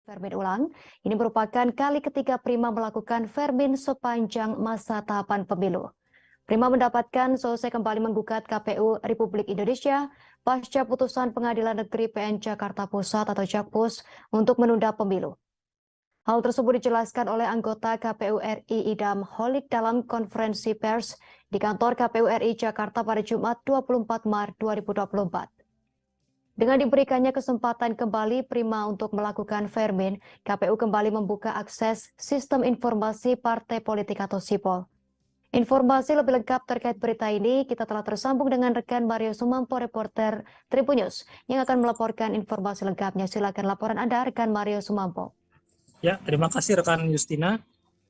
Vermin ulang, ini merupakan kali ketiga Prima melakukan Vermin sepanjang masa tahapan pemilu. Prima mendapatkan selesai kembali menggugat KPU Republik Indonesia pasca putusan Pengadilan Negeri PN Jakarta Pusat atau Jakpus untuk menunda pemilu. Hal tersebut dijelaskan oleh anggota KPU RI Idam Holik dalam konferensi pers di kantor KPU RI Jakarta pada Jumat 24 Maret 2024. Dengan diberikannya kesempatan kembali Prima untuk melakukan Vermin, KPU kembali membuka akses sistem informasi partai politik atau SIPOL. Informasi lebih lengkap terkait berita ini kita telah tersambung dengan rekan Mario Sumampo, reporter Tribun News, yang akan melaporkan informasi lengkapnya. Silakan laporan Anda, rekan Mario Sumampo. Ya, terima kasih rekan Justina.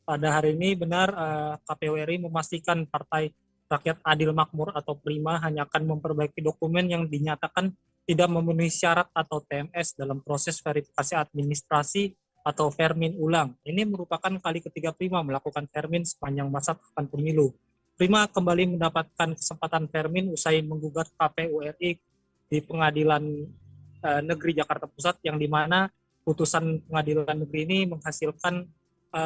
Pada hari ini benar KPU RI memastikan Partai Rakyat Adil Makmur atau Prima hanya akan memperbaiki dokumen yang dinyatakan tidak memenuhi syarat atau TMS dalam proses verifikasi administrasi atau Vermin ulang. Ini merupakan kali ketiga Prima melakukan Vermin sepanjang masa tahapan pemilu. Prima kembali mendapatkan kesempatan Vermin usai menggugat KPU RI di Pengadilan Negeri Jakarta Pusat, yang dimana putusan Pengadilan Negeri ini menghasilkan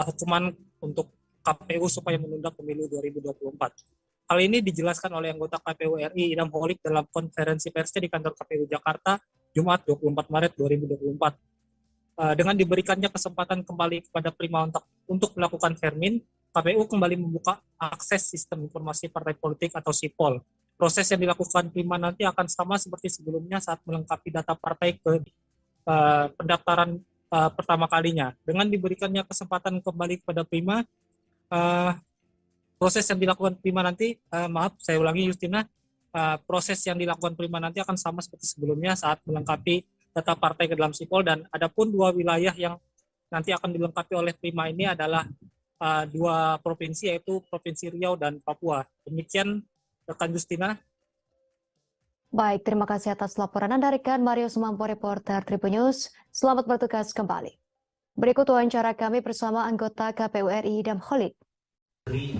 hukuman untuk KPU supaya menunda pemilu 2024. Hal ini dijelaskan oleh anggota KPU RI Idam Holik dalam konferensi persnya di kantor KPU Jakarta Jumat 24 Maret 2024. Dengan diberikannya kesempatan kembali kepada Prima untuk melakukan Vermin, KPU kembali membuka akses sistem informasi partai politik atau SIPOL. Proses yang dilakukan Prima nanti akan sama seperti sebelumnya saat melengkapi data partai ke pendaftaran pertama kalinya. Dengan diberikannya kesempatan kembali kepada Prima, proses yang dilakukan Prima nanti, saya ulangi Justina, proses yang dilakukan Prima nanti akan sama seperti sebelumnya saat melengkapi data partai ke dalam SIPOL, dan adapun dua wilayah yang nanti akan dilengkapi oleh Prima ini adalah dua provinsi, yaitu Provinsi Riau dan Papua. Demikian rekan Justina. Baik, terima kasih atas laporan Anda, rekan Mario Sumampo, reporter Tribun News. Selamat bertugas kembali. Berikut wawancara kami bersama anggota KPU RI Idam Holik.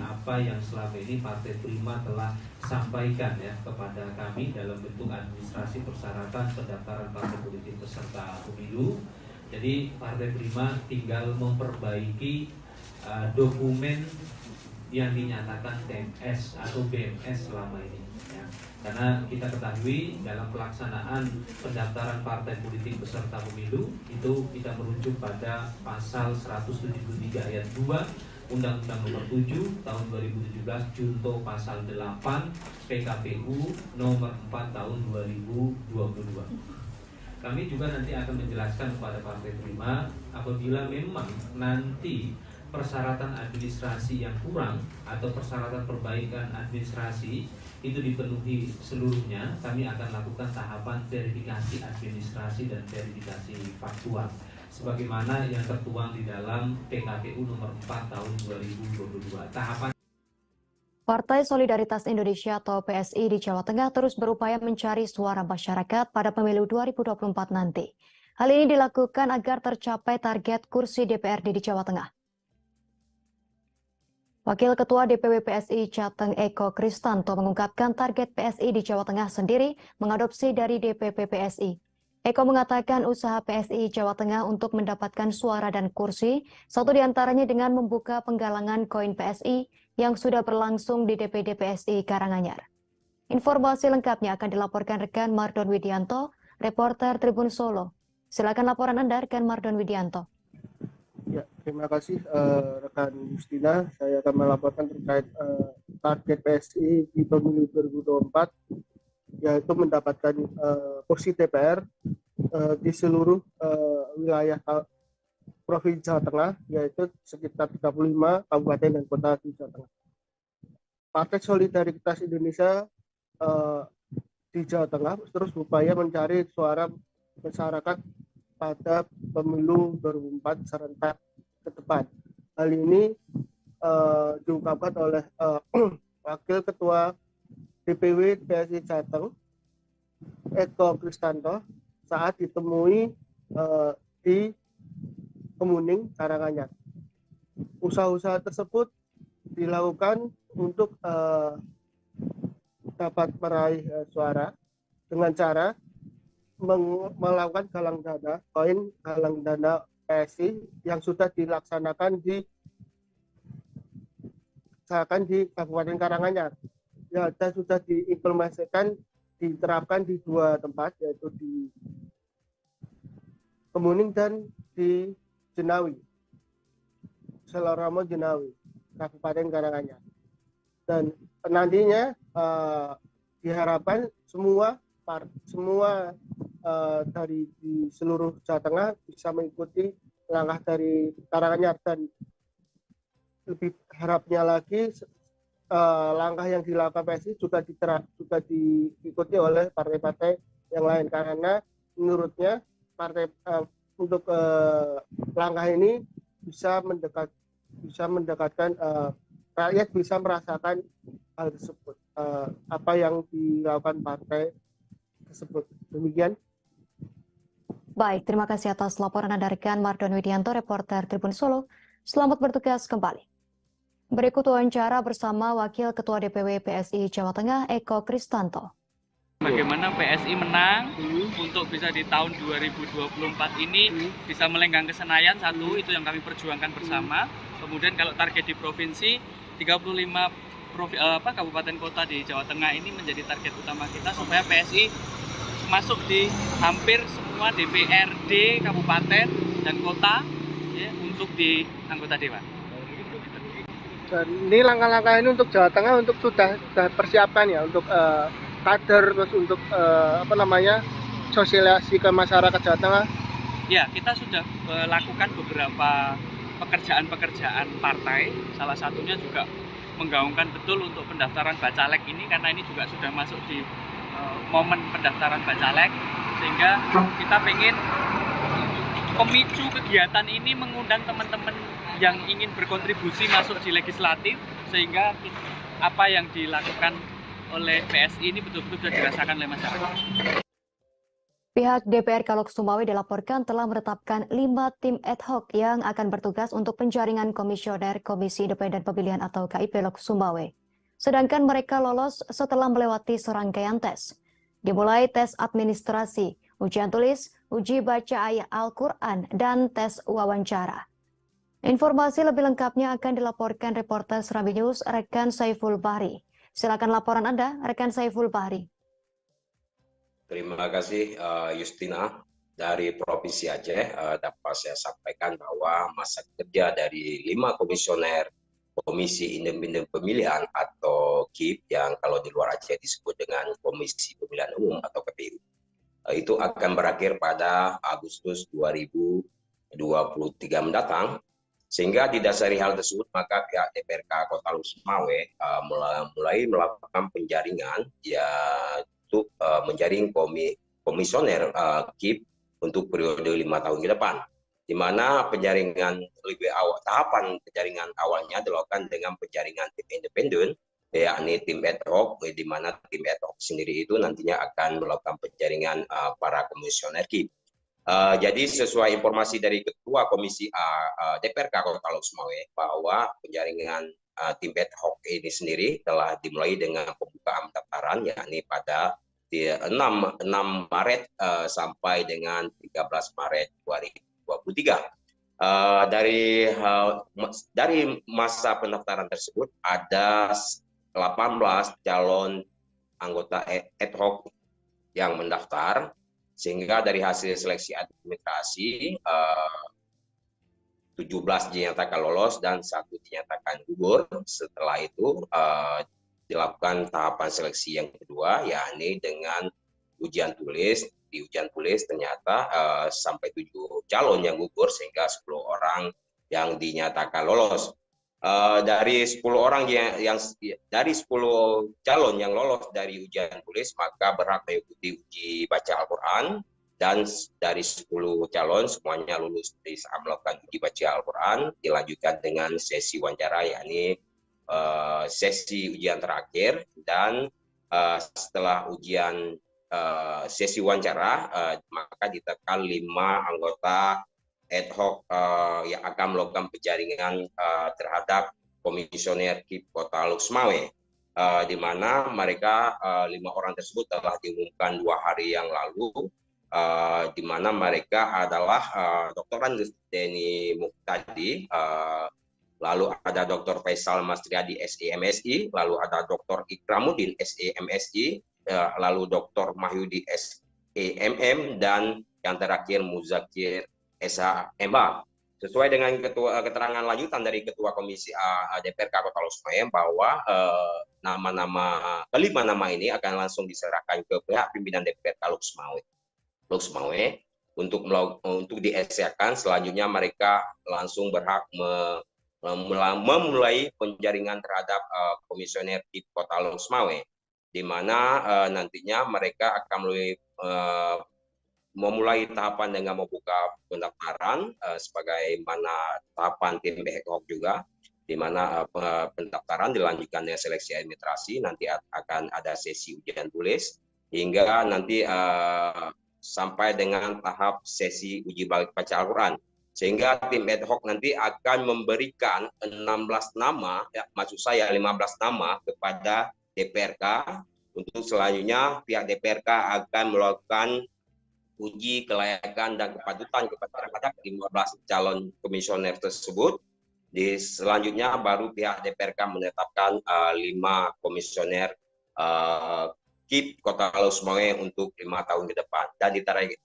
Apa yang selama ini Partai Prima telah sampaikan ya kepada kami dalam bentuk administrasi persyaratan pendaftaran partai politik peserta pemilu. Jadi Partai Prima tinggal memperbaiki dokumen yang dinyatakan TMS atau BMS selama ini ya. Karena kita ketahui dalam pelaksanaan pendaftaran partai politik peserta pemilu itu kita merujuk pada pasal 173 ayat 2 Undang-Undang Nomor 7 Tahun 2017 Junto Pasal 8 PKPU Nomor 4 Tahun 2022. Kami juga nanti akan menjelaskan kepada Partai Prima apabila memang nanti persyaratan administrasi yang kurang atau persyaratan perbaikan administrasi itu dipenuhi seluruhnya, kami akan lakukan tahapan verifikasi administrasi dan verifikasi faktual sebagaimana yang tertuang di dalam PKPU nomor 4 tahun 2022. Tahapan Partai Solidaritas Indonesia atau PSI di Jawa Tengah terus berupaya mencari suara masyarakat pada pemilu 2024 nanti. Hal ini dilakukan agar tercapai target kursi DPRD di Jawa Tengah. Wakil Ketua DPW PSI Jateng Eko Kristanto mengungkapkan target PSI di Jawa Tengah sendiri mengadopsi dari DPP PSI. Eko mengatakan usaha PSI Jawa Tengah untuk mendapatkan suara dan kursi, satu diantaranya dengan membuka penggalangan koin PSI yang sudah berlangsung di DPD PSI Karanganyar. Informasi lengkapnya akan dilaporkan rekan Mardon Widianto, reporter Tribun Solo. Silakan laporan Anda, rekan Mardon Widianto. Ya, terima kasih rekan Justina. Saya akan melaporkan terkait target PSI di pemilu 2024, yaitu mendapatkan kursi DPR di seluruh wilayah Provinsi Jawa Tengah, yaitu sekitar 35 kabupaten dan kota di Jawa Tengah. Partai Solidaritas Indonesia di Jawa Tengah terus berupaya mencari suara masyarakat pada pemilu 2024 serentak ke depan. Hal ini diungkapkan oleh Wakil Ketua DPW PSI Jateng Eko Kristanto saat ditemui di Kemuning, Karanganyar. Usaha-usaha tersebut dilakukan untuk dapat meraih suara dengan cara melakukan galang dana, koin galang dana PSI yang sudah dilaksanakan di Kabupaten Karanganyar. Ya, dan sudah diimplementasikan, diterapkan di 2 tempat, yaitu di Kemuning dan di Jenawi, Seloromo Jenawi, Kabupaten Karanganyar. Dan nantinya diharapkan semua dari di seluruh Jawa Tengah bisa mengikuti langkah dari Karanganyar, dan lebih harapnya lagi langkah yang dilakukan PSI juga diikuti oleh partai-partai yang lain, karena menurutnya untuk langkah ini bisa mendekatkan rakyat bisa merasakan hal tersebut, apa yang dilakukan partai tersebut. Demikian. Baik, terima kasih atas laporan Anda rekan Mardon Widianto, reporter Tribun Solo. Selamat bertugas kembali. Berikut wawancara bersama Wakil Ketua DPW PSI Jawa Tengah, Eko Kristanto. Bagaimana PSI menang untuk bisa di tahun 2024 ini bisa melenggang ke Senayan, satu, itu yang kami perjuangkan bersama. Kemudian kalau target di provinsi, 35 kabupaten kota di Jawa Tengah ini menjadi target utama kita supaya PSI masuk di hampir semua DPRD kabupaten dan kota ya, untuk di anggota dewan. Dan ini langkah-langkah ini untuk Jawa Tengah untuk sudah persiapan ya untuk kader, terus untuk sosialisasi ke masyarakat Jawa Tengah. Ya, kita sudah lakukan beberapa pekerjaan-pekerjaan partai, salah satunya juga menggaungkan betul untuk pendaftaran bacalek ini, karena ini juga sudah masuk di momen pendaftaran bacalek, sehingga kita pengen pemicu kegiatan ini mengundang teman-teman yang ingin berkontribusi masuk di legislatif, sehingga apa yang dilakukan oleh PSI ini betul-betul sudah dirasakan oleh masyarakat. Pihak DPR Kalok Sumbawa dilaporkan telah menetapkan 5 tim ad hoc yang akan bertugas untuk penjaringan komisioner Komisi Independen Pemilihan atau KIP Lok Sumbawa. Sedangkan mereka lolos setelah melewati serangkaian tes. Dimulai tes administrasi, ujian tulis, uji baca ayat Al-Quran, dan tes wawancara. Informasi lebih lengkapnya akan dilaporkan reporter Serambi News, rekan Saiful Bahri. Silakan laporan Anda, rekan Saiful Bahri. Terima kasih Justina. Dari Provinsi Aceh dapat saya sampaikan bahwa masa kerja dari 5 komisioner Komisi Independen Pemilihan atau KIP yang kalau di luar Aceh disebut dengan Komisi Pemilihan Umum atau KPU itu akan berakhir pada Agustus 2023 mendatang. Sehingga didasari hal tersebut, maka pihak DPRK Kota Lok Sumbawa mulai melakukan penjaringan untuk menjaring komisioner KIP untuk periode 5 tahun ke depan. Di mana penjaringan tahapan penjaringan awalnya dilakukan dengan penjaringan tim independen, yakni tim ad hoc, di mana tim ad hoc sendiri itu nantinya akan melakukan penjaringan para komisioner KIP. Jadi sesuai informasi dari Ketua Komisi DPRK Kota Lok Sumbawa bahwa penjaringan tim ad hoc ini sendiri telah dimulai dengan pembukaan pendaftaran yakni pada 6 Maret sampai dengan 13 Maret 2023. Dari masa pendaftaran tersebut ada 18 calon anggota ad hoc yang mendaftar. Sehingga dari hasil seleksi administrasi 17 dinyatakan lolos dan 1 dinyatakan gugur. Setelah itu dilakukan tahapan seleksi yang kedua, yakni dengan ujian tulis. Di ujian tulis ternyata sampai 7 calon yang gugur sehingga 10 orang yang dinyatakan lolos. Dari 10 orang dari 10 calon yang lolos dari ujian tulis maka berhak mengikuti uji baca Al-Quran, dan dari 10 calon semuanya lulus bisa melakukan uji baca Al-Quran, dilanjutkan dengan sesi wawancara yakni sesi ujian terakhir, dan setelah ujian sesi wawancara maka ditekan 5 anggota ad hoc yang akan melakukan penjaringan terhadap komisioner KIP Kota Lok Sumbawa, di mana mereka 5 orang tersebut telah diumumkan 2 hari yang lalu di mana mereka adalah Dr. Denny Muktadi, lalu ada Dr. Faisal Masriadi SEMSI, lalu ada Dr. Ikramuddin SEMSI, lalu Dr. Mahyudi SEMM, dan yang terakhir Muzakir SHMA. Sesuai dengan keterangan lanjutan dari Ketua Komisi A DPRK Kota Lok bahwa kelima nama ini akan langsung diserahkan ke pihak pimpinan DPRK Lok Sumawe untuk diesekan. Selanjutnya mereka langsung berhak memulai penjaringan terhadap komisioner di Kota Lok Sumawe, di mana nantinya mereka akan memulai tahapan dengan membuka pendaftaran sebagaimana tahapan tim ad hoc juga, di mana pendaftaran dilanjutkan dengan seleksi administrasi, nanti akan ada sesi ujian tulis hingga nanti sampai dengan tahap sesi uji baca Al-Quran, sehingga tim ad hoc nanti akan memberikan 16 nama, maksud saya 15 nama kepada DPRK. Untuk selanjutnya pihak DPRK akan melakukan uji kelayakan dan kepatutan terhadap 15 calon komisioner tersebut. Selanjutnya baru pihak DPRK menetapkan 5 komisioner KIP Kota Lok Sumawe untuk 5 tahun ke depan. Dan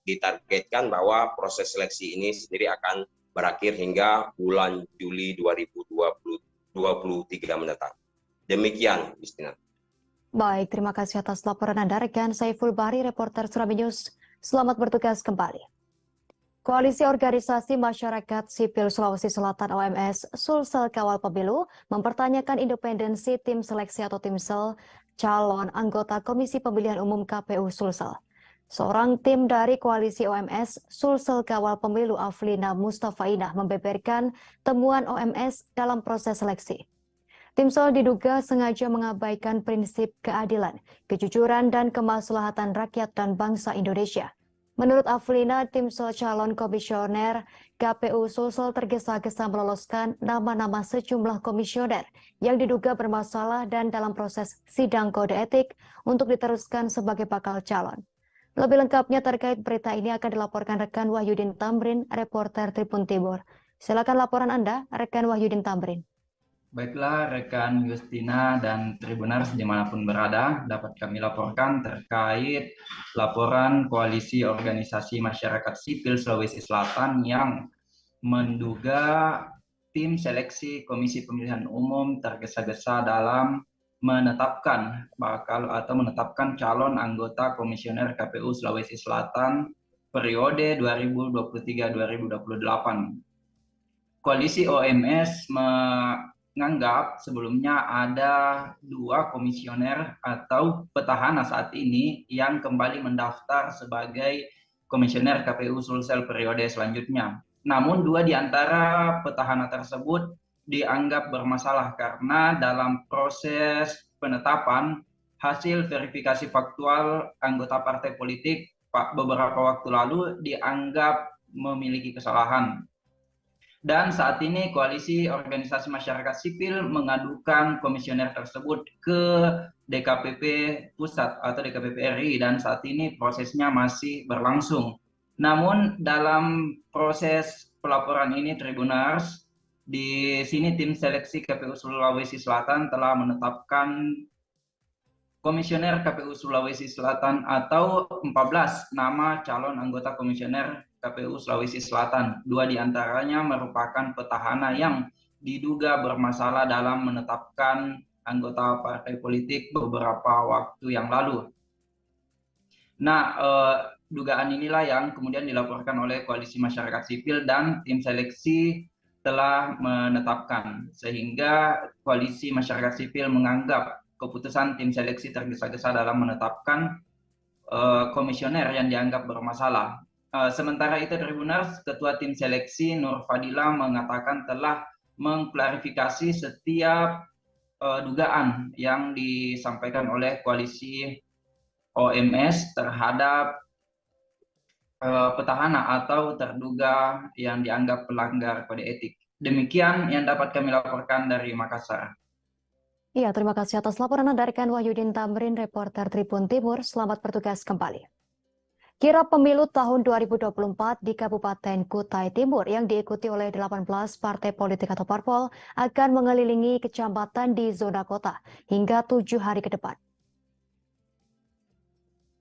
ditargetkan bahwa proses seleksi ini sendiri akan berakhir hingga bulan Juli 2023 mendatang. Demikian, Justina. Baik, terima kasih atas laporan Anda, rekan Saiful Bahri, reporter Surabaya News. Selamat bertugas kembali. Koalisi Organisasi Masyarakat Sipil Sulawesi Selatan OMS Sulsel Kawal Pemilu mempertanyakan independensi tim seleksi atau timsel calon anggota Komisi Pemilihan Umum KPU Sulsel. Seorang tim dari koalisi OMS Sulsel Kawal Pemilu Aflina Mustafainah membeberkan temuan OMS dalam proses seleksi. Timsel diduga sengaja mengabaikan prinsip keadilan, kejujuran, dan kemaslahatan rakyat dan bangsa Indonesia. Menurut Aflina, Timsel calon komisioner KPU Sulsel tergesa-gesa meloloskan nama-nama sejumlah komisioner yang diduga bermasalah dan dalam proses sidang kode etik untuk diteruskan sebagai bakal calon. Lebih lengkapnya terkait berita ini akan dilaporkan rekan Wahyudin Tamrin, reporter Tribun Timur. Silakan laporan Anda, rekan Wahyudin Tamrin. Baiklah rekan Justina dan Tribuners dimanapun berada, dapat kami laporkan terkait laporan Koalisi Organisasi Masyarakat Sipil Sulawesi Selatan yang menduga tim seleksi Komisi Pemilihan Umum tergesa-gesa dalam menetapkan calon anggota komisioner KPU Sulawesi Selatan periode 2023-2028. Koalisi OMS menganggap sebelumnya ada 2 komisioner atau petahana saat ini yang kembali mendaftar sebagai komisioner KPU Sulsel periode selanjutnya. Namun 2 di antara petahana tersebut dianggap bermasalah karena dalam proses penetapan hasil verifikasi faktual anggota partai politik beberapa waktu lalu dianggap memiliki kesalahan. Dan saat ini Koalisi Organisasi Masyarakat Sipil mengadukan komisioner tersebut ke DKPP Pusat atau DKPP RI dan saat ini prosesnya masih berlangsung. Namun dalam proses pelaporan ini Tribuners, di sini tim seleksi KPU Sulawesi Selatan telah menetapkan komisioner KPU Sulawesi Selatan atau 14 nama calon anggota komisioner KPU Sulawesi Selatan. 2 diantaranya merupakan petahana yang diduga bermasalah dalam menetapkan anggota partai politik beberapa waktu yang lalu. Nah, dugaan inilah yang kemudian dilaporkan oleh Koalisi Masyarakat Sipil dan tim seleksi telah menetapkan, sehingga Koalisi Masyarakat Sipil menganggap keputusan tim seleksi tergesa-gesa dalam menetapkan komisioner yang dianggap bermasalah. Sementara itu Tribuners, Ketua Tim Seleksi Nur Fadila mengatakan telah mengklarifikasi setiap dugaan yang disampaikan oleh koalisi OMS terhadap petahana atau terduga yang dianggap pelanggar kode etik. Demikian yang dapat kami laporkan dari Makassar. Iya, terima kasih atas laporan Anda rekan Wahyudin Tamrin, reporter Tribun Timur. Selamat bertugas kembali. Kirap pemilu tahun 2024 di Kabupaten Kutai Timur yang diikuti oleh 18 partai politik atau parpol akan mengelilingi kecamatan di zona kota hingga 7 hari ke depan.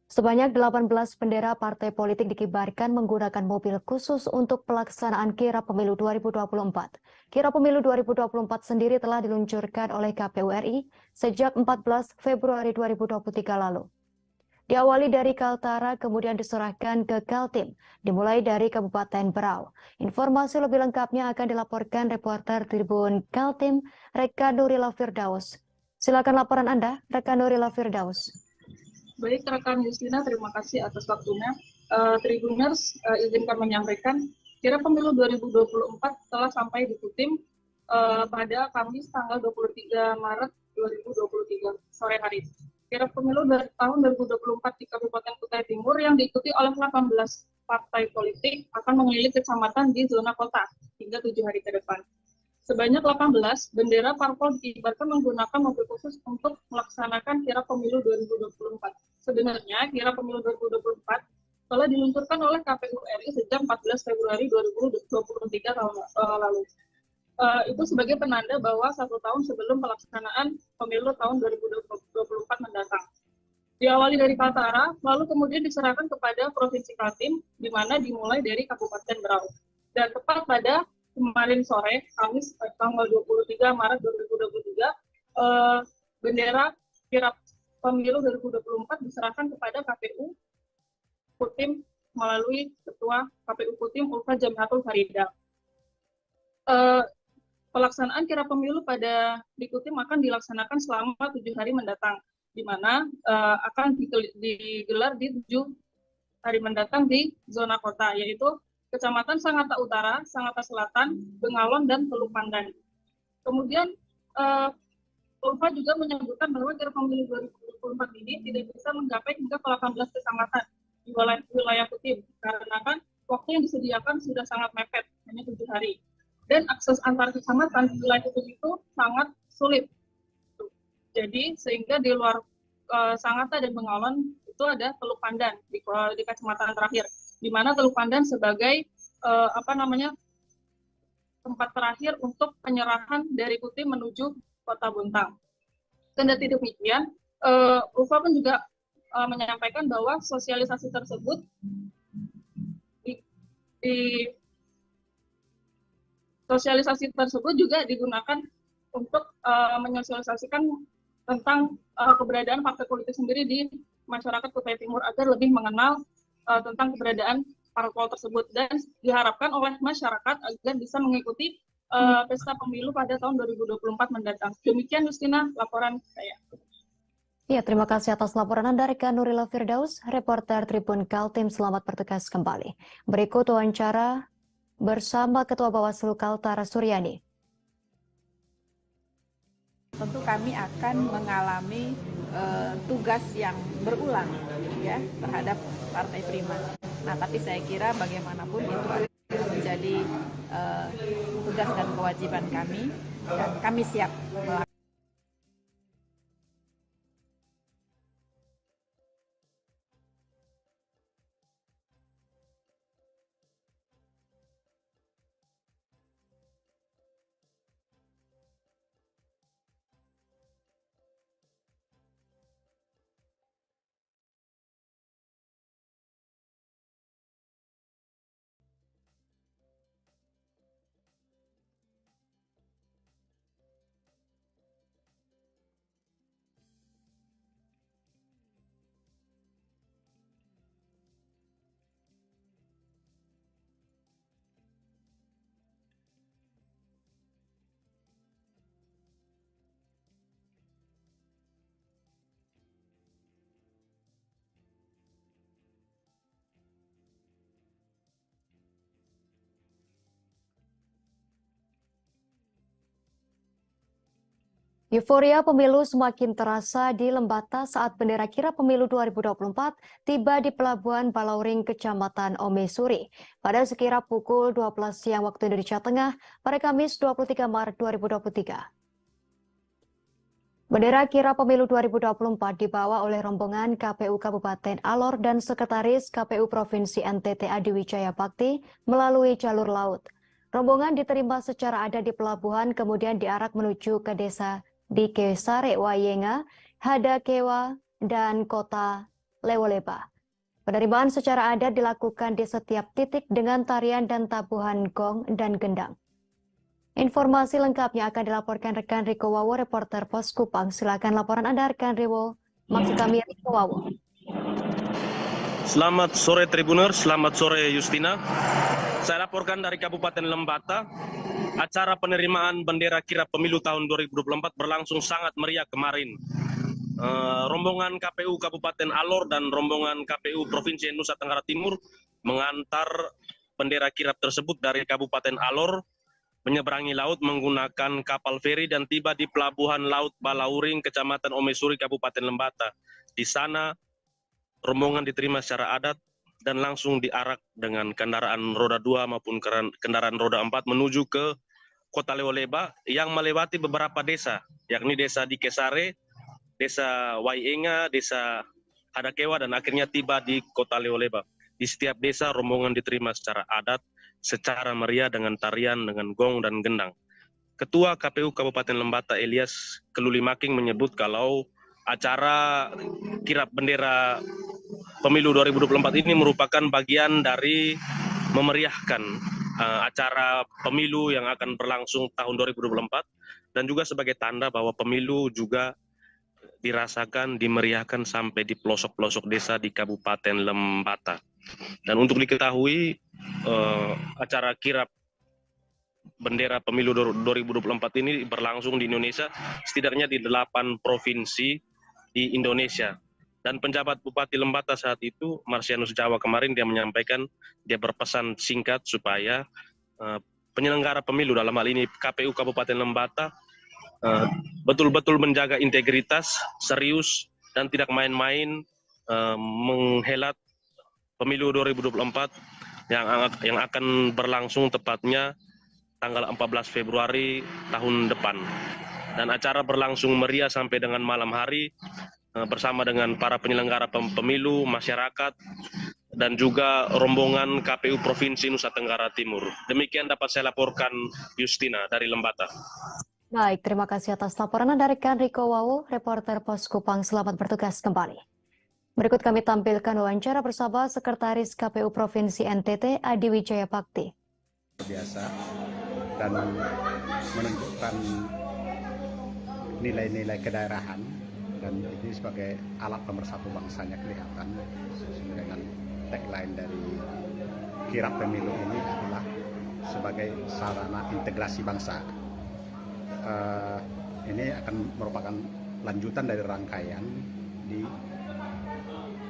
Sebanyak 18 bendera partai politik dikibarkan menggunakan mobil khusus untuk pelaksanaan kirap pemilu 2024. Kirap pemilu 2024 sendiri telah diluncurkan oleh KPU RI sejak 14 Februari 2023 lalu. Diawali dari Kaltara, kemudian diserahkan ke Kaltim, dimulai dari Kabupaten Berau. Informasi lebih lengkapnya akan dilaporkan reporter Tribun Kaltim, Reka Nurila Firdaus. Silakan laporan Anda, Reka Nurila Firdaus. Baik, rekan Justina, terima kasih atas waktunya. Tribuners, izinkan menyampaikan, kirap pemilu 2024 telah sampai di Kaltim pada Kamis tanggal 23 Maret 2023 sore hari. Kirap pemilu dari tahun 2024 di Kabupaten Kutai Timur yang diikuti oleh 18 partai politik akan mengelilingi kecamatan di zona kota hingga 7 hari ke depan. Sebanyak 18 bendera parpol dikibarkan menggunakan mobil khusus untuk melaksanakan kirap pemilu 2024. Sebenarnya kirap pemilu 2024 telah diluncurkan oleh KPU RI sejak 14 Februari 2023 tahun lalu. Itu sebagai penanda bahwa 1 tahun sebelum pelaksanaan pemilu tahun 2024 mendatang. Diawali dari Kaltara, lalu kemudian diserahkan kepada Provinsi Kaltim, di mana dimulai dari Kabupaten Berau. Dan tepat pada kemarin sore, Kamis tanggal 23 Maret 2023, bendera kirap pemilu 2024 diserahkan kepada KPU Kaltim melalui Ketua KPU Kaltim Ulfa Jamiatul Farida. Pelaksanaan kirap pemilu di Kaltim akan dilaksanakan selama 7 hari mendatang, di mana akan digelar di 7 hari mendatang di zona kota, yaitu Kecamatan Sangatta Utara, Sangatta Selatan, Bengalon, dan Teluk Pandan. Kemudian Ulfa juga menyebutkan bahwa kirap pemilu 2024 ini tidak bisa menggapai hingga ke 18 kecamatan di wilayah Kaltim, karena kan waktu yang disediakan sudah sangat mepet, hanya 7 hari. Dan akses antar kecamatan di wilayah itu sangat sulit. Jadi sehingga di luar Sangatta dan Bengalon itu ada Teluk Pandan di kecamatan terakhir, di mana Teluk Pandan sebagai tempat terakhir untuk penyerahan dari Kaltim menuju Kota Bontang. Kendati demikian, Ulfa pun juga menyampaikan bahwa sosialisasi tersebut sosialisasi tersebut juga digunakan untuk menyosialisasikan tentang keberadaan partai politik sendiri di masyarakat Kutai Timur agar lebih mengenal tentang keberadaan parpol tersebut, dan diharapkan oleh masyarakat agar bisa mengikuti pesta pemilu pada tahun 2024 mendatang. Demikian Justina, laporan saya. Ya, terima kasih atas laporan Anda, Reka Nurila Firdaus, reporter Tribun Kaltim. Selamat bertugas kembali. Berikut wawancara bersama Ketua Bawaslu Kaltara Suryani. Tentu kami akan mengalami tugas yang berulang ya terhadap Partai Prima. Nah, tapi saya kira bagaimanapun itu akan menjadi tugas dan kewajiban kami, dan kami siap melakukan. Euforia pemilu semakin terasa di Lembata saat bendera kirap pemilu 2024 tiba di Pelabuhan Balauring, Kecamatan Omesuri pada sekira pukul 12 siang waktu Indonesia Tengah pada Kamis 23 Maret 2023. Bendera Kirap Pemilu 2024 dibawa oleh rombongan KPU Kabupaten Alor dan Sekretaris KPU Provinsi NTT Adi Wijaya Bakti melalui jalur laut. Rombongan diterima secara adat di pelabuhan kemudian diarak menuju ke desa di Kesare Wayenga, Hadakewa, dan kota Lewoleba. Penerimaan secara adat dilakukan di setiap titik dengan tarian dan tabuhan gong dan gendang. Informasi lengkapnya akan dilaporkan rekan Riko Wawo, reporter Pos Kupang. Silakan laporan Anda, rekan Riwo. Maksud kami Riko Wawo. Selamat sore Tribuners, selamat sore Justina. Saya laporkan dari Kabupaten Lembata. Acara penerimaan bendera kirap pemilu tahun 2024 berlangsung sangat meriah kemarin. Rombongan KPU Kabupaten Alor dan rombongan KPU Provinsi Nusa Tenggara Timur mengantar bendera kirap tersebut dari Kabupaten Alor menyeberangi laut menggunakan kapal feri dan tiba di Pelabuhan Laut Balauring, Kecamatan Omesuri, Kabupaten Lembata. Di sana, rombongan diterima secara adat dan langsung diarak dengan kendaraan roda 2 maupun kendaraan roda 4 menuju ke Kota Lewoleba yang melewati beberapa desa, yakni Desa di Kesare, Desa Wayenga, Desa Hadakewa, dan akhirnya tiba di Kota Lewoleba. Di setiap desa, rombongan diterima secara adat, secara meriah dengan tarian, dengan gong dan gendang. Ketua KPU Kabupaten Lembata Elias Kelulimaking menyebut kalau acara kirap bendera pemilu 2024 ini merupakan bagian dari memeriahkan acara pemilu yang akan berlangsung tahun 2024 dan juga sebagai tanda bahwa pemilu juga dirasakan, dimeriahkan sampai di pelosok-pelosok desa di Kabupaten Lembata. Dan untuk diketahui, acara kirap bendera pemilu 2024 ini berlangsung di Indonesia, setidaknya di 8 provinsi di Indonesia. Dan penjabat Bupati Lembata saat itu, Marsianus Jawa kemarin, dia menyampaikan, dia berpesan singkat supaya penyelenggara pemilu, dalam hal ini KPU Kabupaten Lembata, betul-betul menjaga integritas, serius, dan tidak main-main menghelat pemilu 2024 yang akan berlangsung tepatnya tanggal 14 Februari tahun depan. Dan acara berlangsung meriah sampai dengan malam hari bersama dengan para penyelenggara pemilu, masyarakat, dan juga rombongan KPU Provinsi Nusa Tenggara Timur. Demikian dapat saya laporkan, Justina, dari Lembata. Baik, terima kasih atas laporan Anda, rekan Riko Wawo, reporter Pos Kupang. Selamat bertugas kembali. Berikut kami tampilkan wawancara bersama Sekretaris KPU Provinsi NTT Adi Wijaya Bakti. Biasa dan menunjukkan nilai-nilai kedaerahan, dan ini sebagai alat pemersatu bangsanya kelihatan sesuai dengan tagline dari kirap pemilu ini adalah sebagai sarana integrasi bangsa. Ini akan merupakan lanjutan dari rangkaian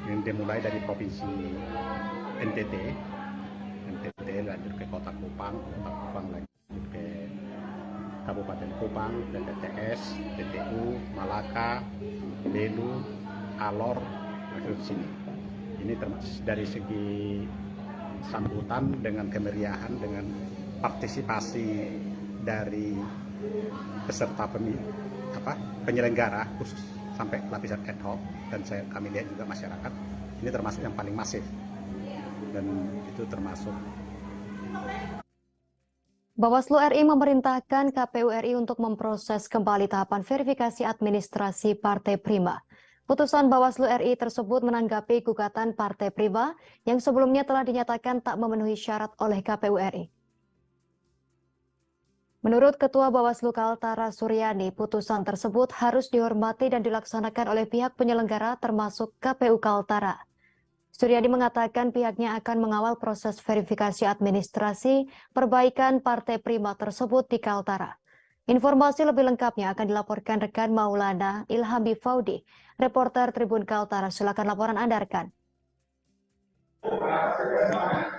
yang dimulai dari provinsi NTT lanjut ke Kota Kupang lanjut ke Kabupaten Kupang, TTS, TTU, Malaka, Belu, Alor, ke sini. Ini termasuk dari segi sambutan dengan kemeriahan, dengan partisipasi dari peserta penyelenggara khusus sampai lapisan ad hoc, dan kami lihat juga masyarakat, ini termasuk yang paling masif, dan itu termasuk. Bawaslu RI memerintahkan KPU RI untuk memproses kembali tahapan verifikasi administrasi Partai Prima. Putusan Bawaslu RI tersebut menanggapi gugatan Partai Prima yang sebelumnya telah dinyatakan tak memenuhi syarat oleh KPU RI. Menurut Ketua Bawaslu Kaltara Suryani, putusan tersebut harus dihormati dan dilaksanakan oleh pihak penyelenggara termasuk KPU Kaltara. Suryani mengatakan pihaknya akan mengawal proses verifikasi administrasi perbaikan Partai Prima tersebut di Kaltara. Informasi lebih lengkapnya akan dilaporkan rekan Maulana Ilhami Faudi, reporter Tribun Kaltara. Silakan laporan Anda, rekan.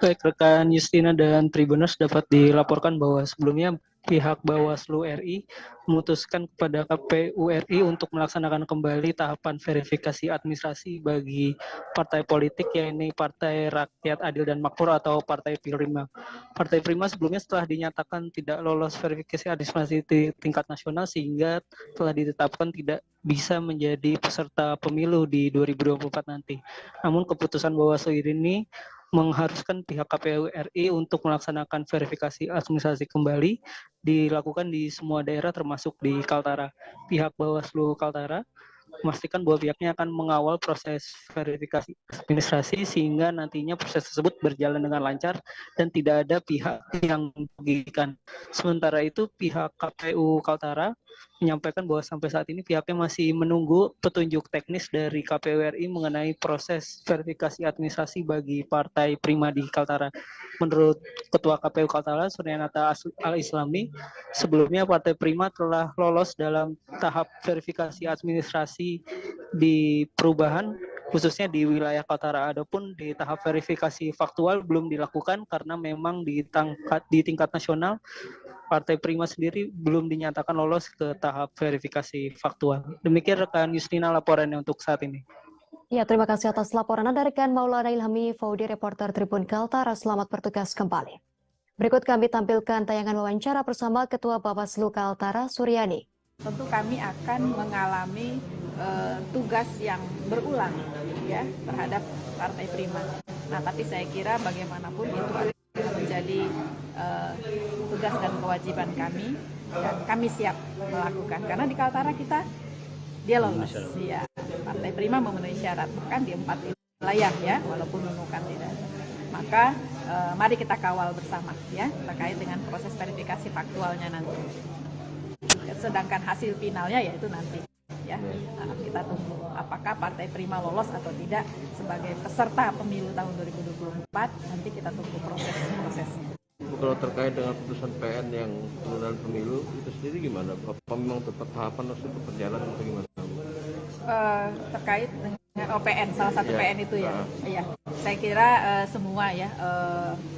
Baik, rekan Justina dan Tribuners, dapat dilaporkan bahwa sebelumnya pihak Bawaslu RI memutuskan kepada KPU RI untuk melaksanakan kembali tahapan verifikasi administrasi bagi partai politik, yaitu Partai Rakyat Adil dan Makmur atau Partai Prima. Partai Prima sebelumnya setelah dinyatakan tidak lolos verifikasi administrasi di tingkat nasional sehingga telah ditetapkan tidak bisa menjadi peserta pemilu di 2024 nanti. Namun keputusan Bawaslu ini mengharuskan pihak KPU RI untuk melaksanakan verifikasi administrasi kembali dilakukan di semua daerah termasuk di Kaltara. Pihak Bawaslu Kaltara memastikan bahwa pihaknya akan mengawal proses verifikasi administrasi sehingga nantinya proses tersebut berjalan dengan lancar dan tidak ada pihak yang merugikan. Sementara itu pihak KPU Kaltara menyampaikan bahwa sampai saat ini pihaknya masih menunggu petunjuk teknis dari KPU RI mengenai proses verifikasi administrasi bagi Partai Prima di Kaltara. Menurut Ketua KPU Kaltara, Suryanata Al-Islami, sebelumnya Partai Prima telah lolos dalam tahap verifikasi administrasi di perubahan, khususnya di wilayah Kaltara. Adapun di tahap verifikasi faktual belum dilakukan karena memang di tingkat nasional Partai Prima sendiri belum dinyatakan lolos ke tahap verifikasi faktual. Demikian rekan Justina laporannya untuk saat ini. Ya, terima kasih atas laporan Anda rekan Maulana Ilhami Faudi, reporter Tribun Kaltara. Selamat bertugas kembali. Berikut kami tampilkan tayangan wawancara bersama Ketua Bawaslu Kaltara, Suryani. Tentu kami akan mengalami tugas yang berulang ya terhadap Partai Prima. Nah, tapi saya kira bagaimanapun itu menjadi tugas dan kewajiban kami dan kami siap melakukan karena di Kaltara dia lolos ya, Partai Prima memenuhi syarat bahkan di 4 wilayah ya walaupun menemukan tidak. Maka mari kita kawal bersama ya terkait dengan proses verifikasi faktualnya nanti. Sedangkan hasil finalnya yaitu nanti ya kita tunggu apakah Partai Prima lolos atau tidak sebagai peserta pemilu tahun 2024, nanti kita tunggu prosesnya. Kalau terkait dengan putusan PN yang penundaan pemilu itu sendiri gimana? Apa memang tetap tahapan harus berjalan atau gimana? Terkait dengan OPN, salah satu PN itu ya. Iya, saya kira semua ya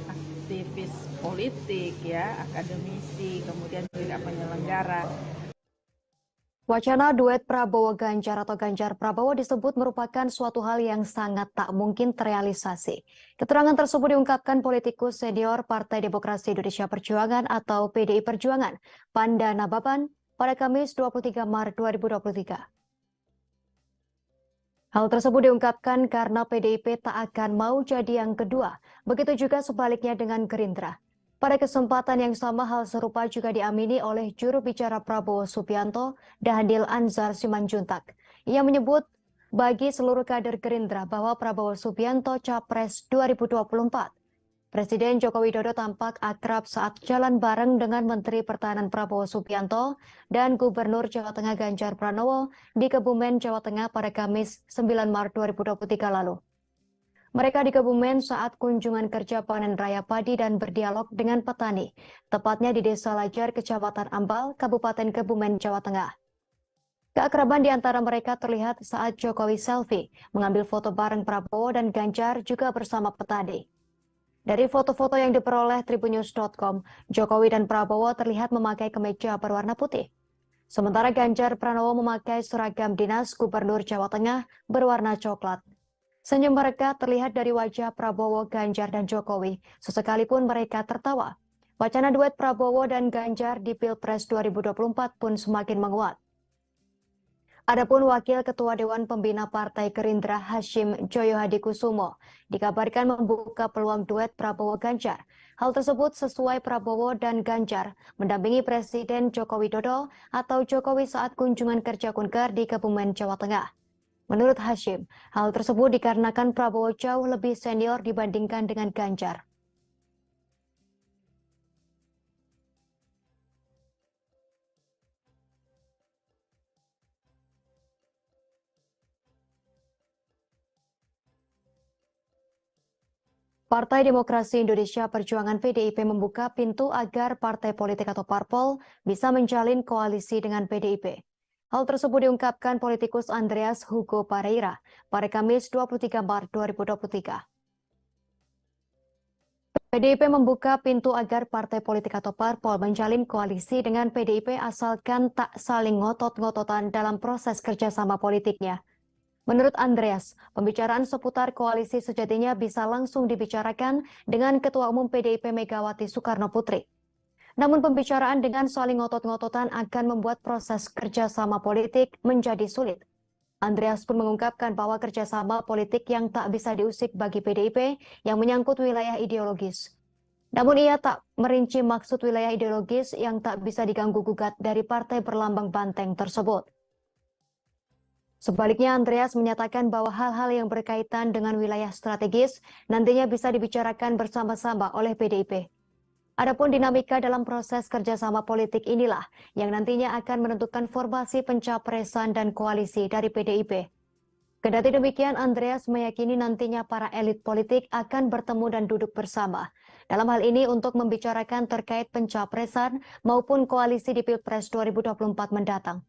aktivis politik ya, akademisi, kemudian juga penyelenggara. Wacana duet Prabowo Ganjar atau Ganjar Prabowo disebut merupakan suatu hal yang sangat tak mungkin terrealisasi. Keterangan tersebut diungkapkan politikus senior Partai Demokrasi Indonesia Perjuangan atau PDI Perjuangan, Panda Nababan, pada Kamis 23 Maret 2023. Hal tersebut diungkapkan karena PDIP tak akan mau jadi yang kedua, begitu juga sebaliknya dengan Gerindra. Pada kesempatan yang sama, hal serupa juga diamini oleh juru bicara Prabowo Subianto, Dhanil Anzar Simanjuntak. Ia menyebut bagi seluruh kader Gerindra bahwa Prabowo Subianto Capres 2024. Presiden Joko Widodo tampak akrab saat jalan bareng dengan Menteri Pertahanan Prabowo Subianto dan Gubernur Jawa Tengah Ganjar Pranowo di Kebumen, Jawa Tengah pada Kamis 9 Maret 2023 lalu. Mereka di Kebumen saat kunjungan kerja panen raya padi dan berdialog dengan petani, tepatnya di Desa Lajar, Kecamatan Ambal, Kabupaten Kebumen, Jawa Tengah. Keakraban di antara mereka terlihat saat Jokowi selfie, mengambil foto bareng Prabowo dan Ganjar juga bersama petani. Dari foto-foto yang diperoleh tribunnews.com, Jokowi dan Prabowo terlihat memakai kemeja berwarna putih. Sementara Ganjar Pranowo memakai seragam dinas Gubernur Jawa Tengah berwarna coklat. Senyum mereka terlihat dari wajah Prabowo, Ganjar, dan Jokowi. Sesekalipun mereka tertawa. Wacana duet Prabowo dan Ganjar di Pilpres 2024 pun semakin menguat. Adapun Wakil Ketua Dewan Pembina Partai Gerindra Hashim Joyo Hadikusumo dikabarkan membuka peluang duet Prabowo-Ganjar. Hal tersebut sesuai Prabowo dan Ganjar mendampingi Presiden Joko Widodo atau Jokowi saat kunjungan kerja Kunker di Kebumen, Jawa Tengah. Menurut Hashim, hal tersebut dikarenakan Prabowo jauh lebih senior dibandingkan dengan Ganjar. Partai Demokrasi Indonesia Perjuangan PDIP membuka pintu agar partai politik atau parpol bisa menjalin koalisi dengan PDIP. Hal tersebut diungkapkan politikus Andreas Hugo Pareira pada Kamis 23 Maret 2023. PDIP membuka pintu agar partai politik atau parpol menjalin koalisi dengan PDIP asalkan tak saling ngotot-ngototan dalam proses kerjasama politiknya. Menurut Andreas, pembicaraan seputar koalisi sejatinya bisa langsung dibicarakan dengan Ketua Umum PDIP Megawati Soekarno Putri. Namun pembicaraan dengan saling ngotot-ngototan akan membuat proses kerjasama politik menjadi sulit. Andreas pun mengungkapkan bahwa kerjasama politik yang tak bisa diusik bagi PDIP yang menyangkut wilayah ideologis. Namun ia tak merinci maksud wilayah ideologis yang tak bisa diganggu-gugat dari partai berlambang banteng tersebut. Sebaliknya, Andreas menyatakan bahwa hal-hal yang berkaitan dengan wilayah strategis nantinya bisa dibicarakan bersama-sama oleh PDIP. Adapun dinamika dalam proses kerjasama politik inilah yang nantinya akan menentukan formasi pencapresan dan koalisi dari PDIP. Kendati demikian, Andreas meyakini nantinya para elit politik akan bertemu dan duduk bersama. Dalam hal ini untuk membicarakan terkait pencapresan maupun koalisi di Pilpres 2024 mendatang.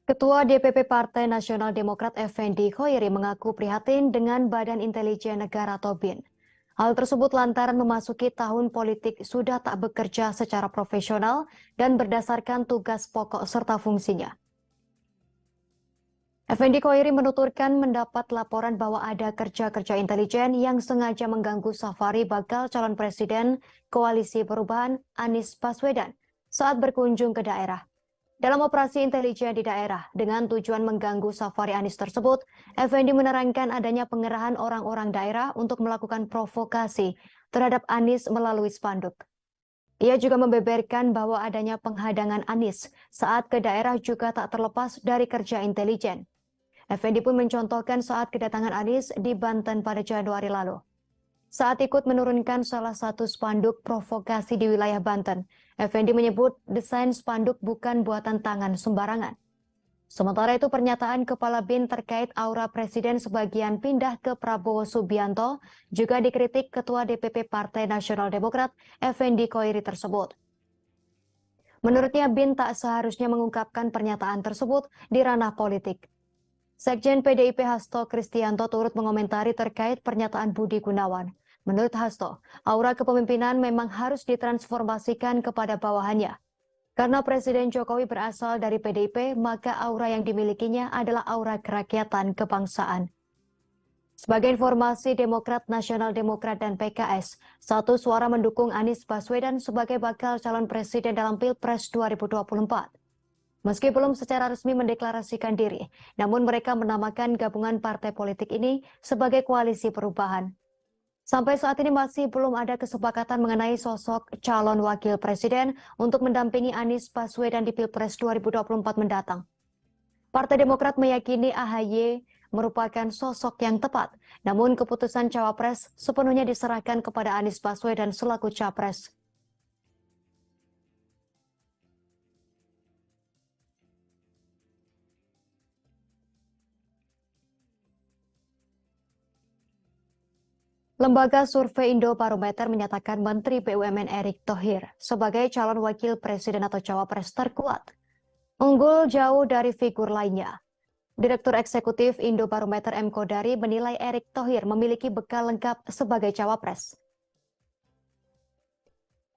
Ketua DPP Partai Nasional Demokrat Effendi Khoiri mengaku prihatin dengan Badan Intelijen Negara atau BIN. Hal tersebut lantaran memasuki tahun politik sudah tak bekerja secara profesional dan berdasarkan tugas pokok serta fungsinya. Effendi Khoiri menuturkan mendapat laporan bahwa ada kerja-kerja intelijen yang sengaja mengganggu safari bakal calon presiden Koalisi Perubahan Anies Baswedan saat berkunjung ke daerah. Dalam operasi intelijen di daerah dengan tujuan mengganggu safari Anies tersebut, Effendi menerangkan adanya pengerahan orang-orang daerah untuk melakukan provokasi terhadap Anies melalui spanduk. Ia juga membeberkan bahwa adanya penghadangan Anies saat ke daerah juga tak terlepas dari kerja intelijen. Effendi pun mencontohkan saat kedatangan Anies di Banten pada Januari lalu. Saat ikut menurunkan salah satu spanduk provokasi di wilayah Banten, Effendi menyebut desain spanduk bukan buatan tangan sembarangan. Sementara itu pernyataan Kepala BIN terkait aura Presiden sebagian pindah ke Prabowo Subianto juga dikritik Ketua DPP Partai Nasional Demokrat Effendi Khoiri tersebut. Menurutnya BIN tak seharusnya mengungkapkan pernyataan tersebut di ranah politik. Sekjen PDIP Hasto Kristianto turut mengomentari terkait pernyataan Budi Gunawan. Menurut Hasto, aura kepemimpinan memang harus ditransformasikan kepada bawahannya. Karena Presiden Jokowi berasal dari PDIP, maka aura yang dimilikinya adalah aura kerakyatan kebangsaan. Sebagai informasi, Demokrat Nasional Demokrat dan PKS, satu suara mendukung Anies Baswedan sebagai bakal calon presiden dalam Pilpres 2024. Meski belum secara resmi mendeklarasikan diri, namun mereka menamakan gabungan partai politik ini sebagai Koalisi Perubahan. Sampai saat ini masih belum ada kesepakatan mengenai sosok calon wakil presiden untuk mendampingi Anies Baswedan di Pilpres 2024 mendatang. Partai Demokrat meyakini AHY merupakan sosok yang tepat, namun keputusan cawapres sepenuhnya diserahkan kepada Anies Baswedan selaku capres. Lembaga Survei Indobarometer menyatakan Menteri BUMN Erick Thohir sebagai calon wakil presiden atau cawapres terkuat. Unggul jauh dari figur lainnya. Direktur Eksekutif Indobarometer M. Kodari menilai Erick Thohir memiliki bekal lengkap sebagai cawapres.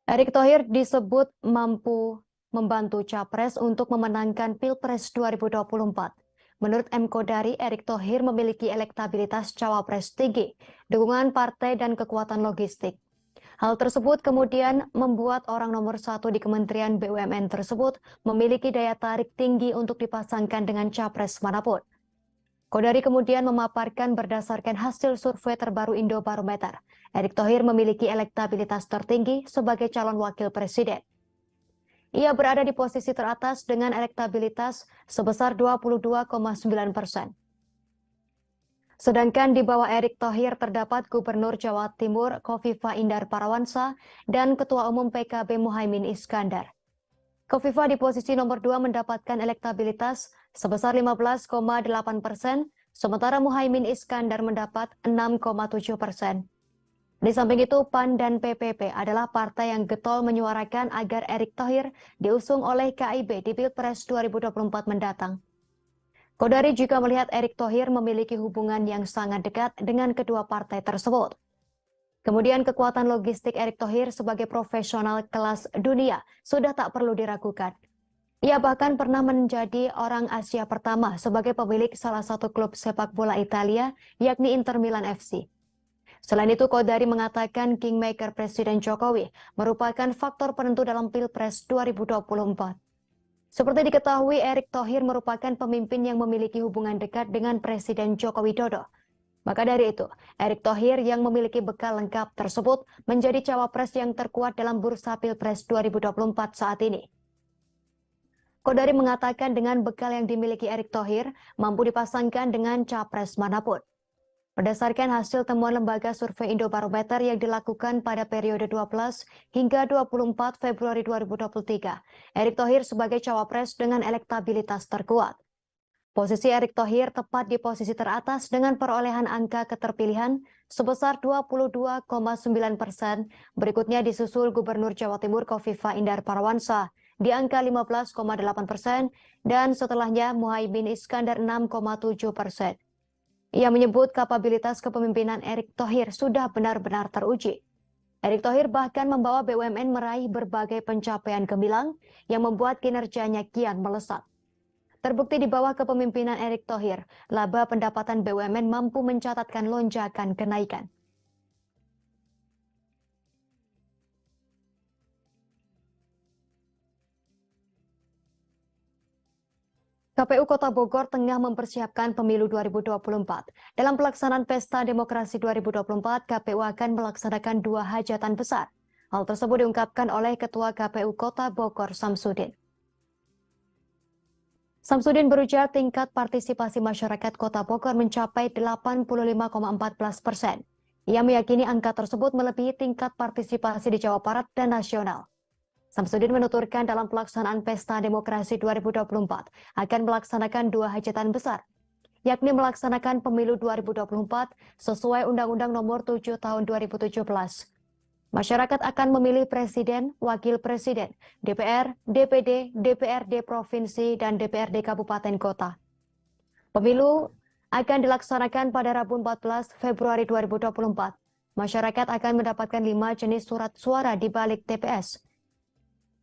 Erick Thohir disebut mampu membantu capres untuk memenangkan Pilpres 2024. Menurut M. Kodari, Erick Thohir memiliki elektabilitas cawapres tinggi, dukungan partai dan kekuatan logistik. Hal tersebut kemudian membuat orang nomor 1 di Kementerian BUMN tersebut memiliki daya tarik tinggi untuk dipasangkan dengan capres manapun. Kodari kemudian memaparkan berdasarkan hasil survei terbaru Indobarometer, Erick Thohir memiliki elektabilitas tertinggi sebagai calon wakil presiden. Ia berada di posisi teratas dengan elektabilitas sebesar 22,9%. Sedangkan di bawah Erick Thohir terdapat Gubernur Jawa Timur Khofifah Indar Parawansa dan Ketua Umum PKB Muhaimin Iskandar. Khofifah di posisi nomor 2 mendapatkan elektabilitas sebesar 15,8%, sementara Muhaimin Iskandar mendapat 6,7%. Di samping itu, PAN dan PPP adalah partai yang getol menyuarakan agar Erick Thohir diusung oleh KIB di Pilpres 2024 mendatang. Kodari juga melihat Erick Thohir memiliki hubungan yang sangat dekat dengan kedua partai tersebut. Kemudian kekuatan logistik Erick Thohir sebagai profesional kelas dunia sudah tak perlu diragukan. Ia bahkan pernah menjadi orang Asia pertama sebagai pemilik salah satu klub sepak bola Italia, yakni Inter Milan FC. Selain itu, Kodari mengatakan kingmaker Presiden Jokowi merupakan faktor penentu dalam Pilpres 2024. Seperti diketahui, Erick Thohir merupakan pemimpin yang memiliki hubungan dekat dengan Presiden Joko Widodo. Maka dari itu, Erick Thohir yang memiliki bekal lengkap tersebut menjadi cawapres yang terkuat dalam bursa Pilpres 2024 saat ini. Kodari mengatakan dengan bekal yang dimiliki Erick Thohir mampu dipasangkan dengan capres manapun. Berdasarkan hasil temuan lembaga survei Indobarometer yang dilakukan pada periode 12 hingga 24 Februari 2023, Erick Thohir sebagai cawapres dengan elektabilitas terkuat. Posisi Erick Thohir tepat di posisi teratas dengan perolehan angka keterpilihan sebesar 22,9%. Berikutnya disusul Gubernur Jawa Timur Kofifa Indar Parawansa di angka 15,8% dan setelahnya Muhaimin Iskandar 6,7%. Ia menyebut kapabilitas kepemimpinan Erick Thohir sudah benar-benar teruji. Erick Thohir bahkan membawa BUMN meraih berbagai pencapaian gemilang yang membuat kinerjanya kian melesat. Terbukti di bawah kepemimpinan Erick Thohir, laba pendapatan BUMN mampu mencatatkan lonjakan kenaikan. KPU Kota Bogor tengah mempersiapkan pemilu 2024. Dalam pelaksanaan Pesta Demokrasi 2024, KPU akan melaksanakan 2 hajatan besar. Hal tersebut diungkapkan oleh Ketua KPU Kota Bogor, Samsudin. Samsudin berujar tingkat partisipasi masyarakat Kota Bogor mencapai 85,14%. Ia meyakini angka tersebut melebihi tingkat partisipasi di Jawa Barat dan nasional. Samsudin menuturkan dalam pelaksanaan Pesta Demokrasi 2024 akan melaksanakan 2 hajatan besar, yakni melaksanakan pemilu 2024 sesuai Undang-Undang Nomor 7 Tahun 2017. Masyarakat akan memilih Presiden, Wakil Presiden, DPR, DPD, DPRD Provinsi, dan DPRD Kabupaten Kota. Pemilu akan dilaksanakan pada Rabu 14 Februari 2024. Masyarakat akan mendapatkan 5 jenis surat suara di balik TPS.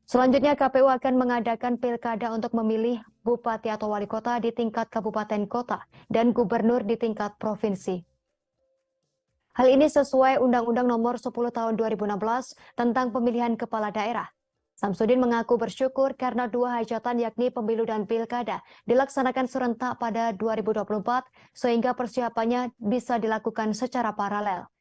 Selanjutnya, KPU akan mengadakan pilkada untuk memilih bupati atau wali kota di tingkat kabupaten kota dan gubernur di tingkat provinsi. Hal ini sesuai Undang-Undang Nomor 10 Tahun 2016 tentang pemilihan kepala daerah. Samsudin mengaku bersyukur karena 2 hajatan yakni pemilu dan pilkada dilaksanakan serentak pada 2024 sehingga persiapannya bisa dilakukan secara paralel.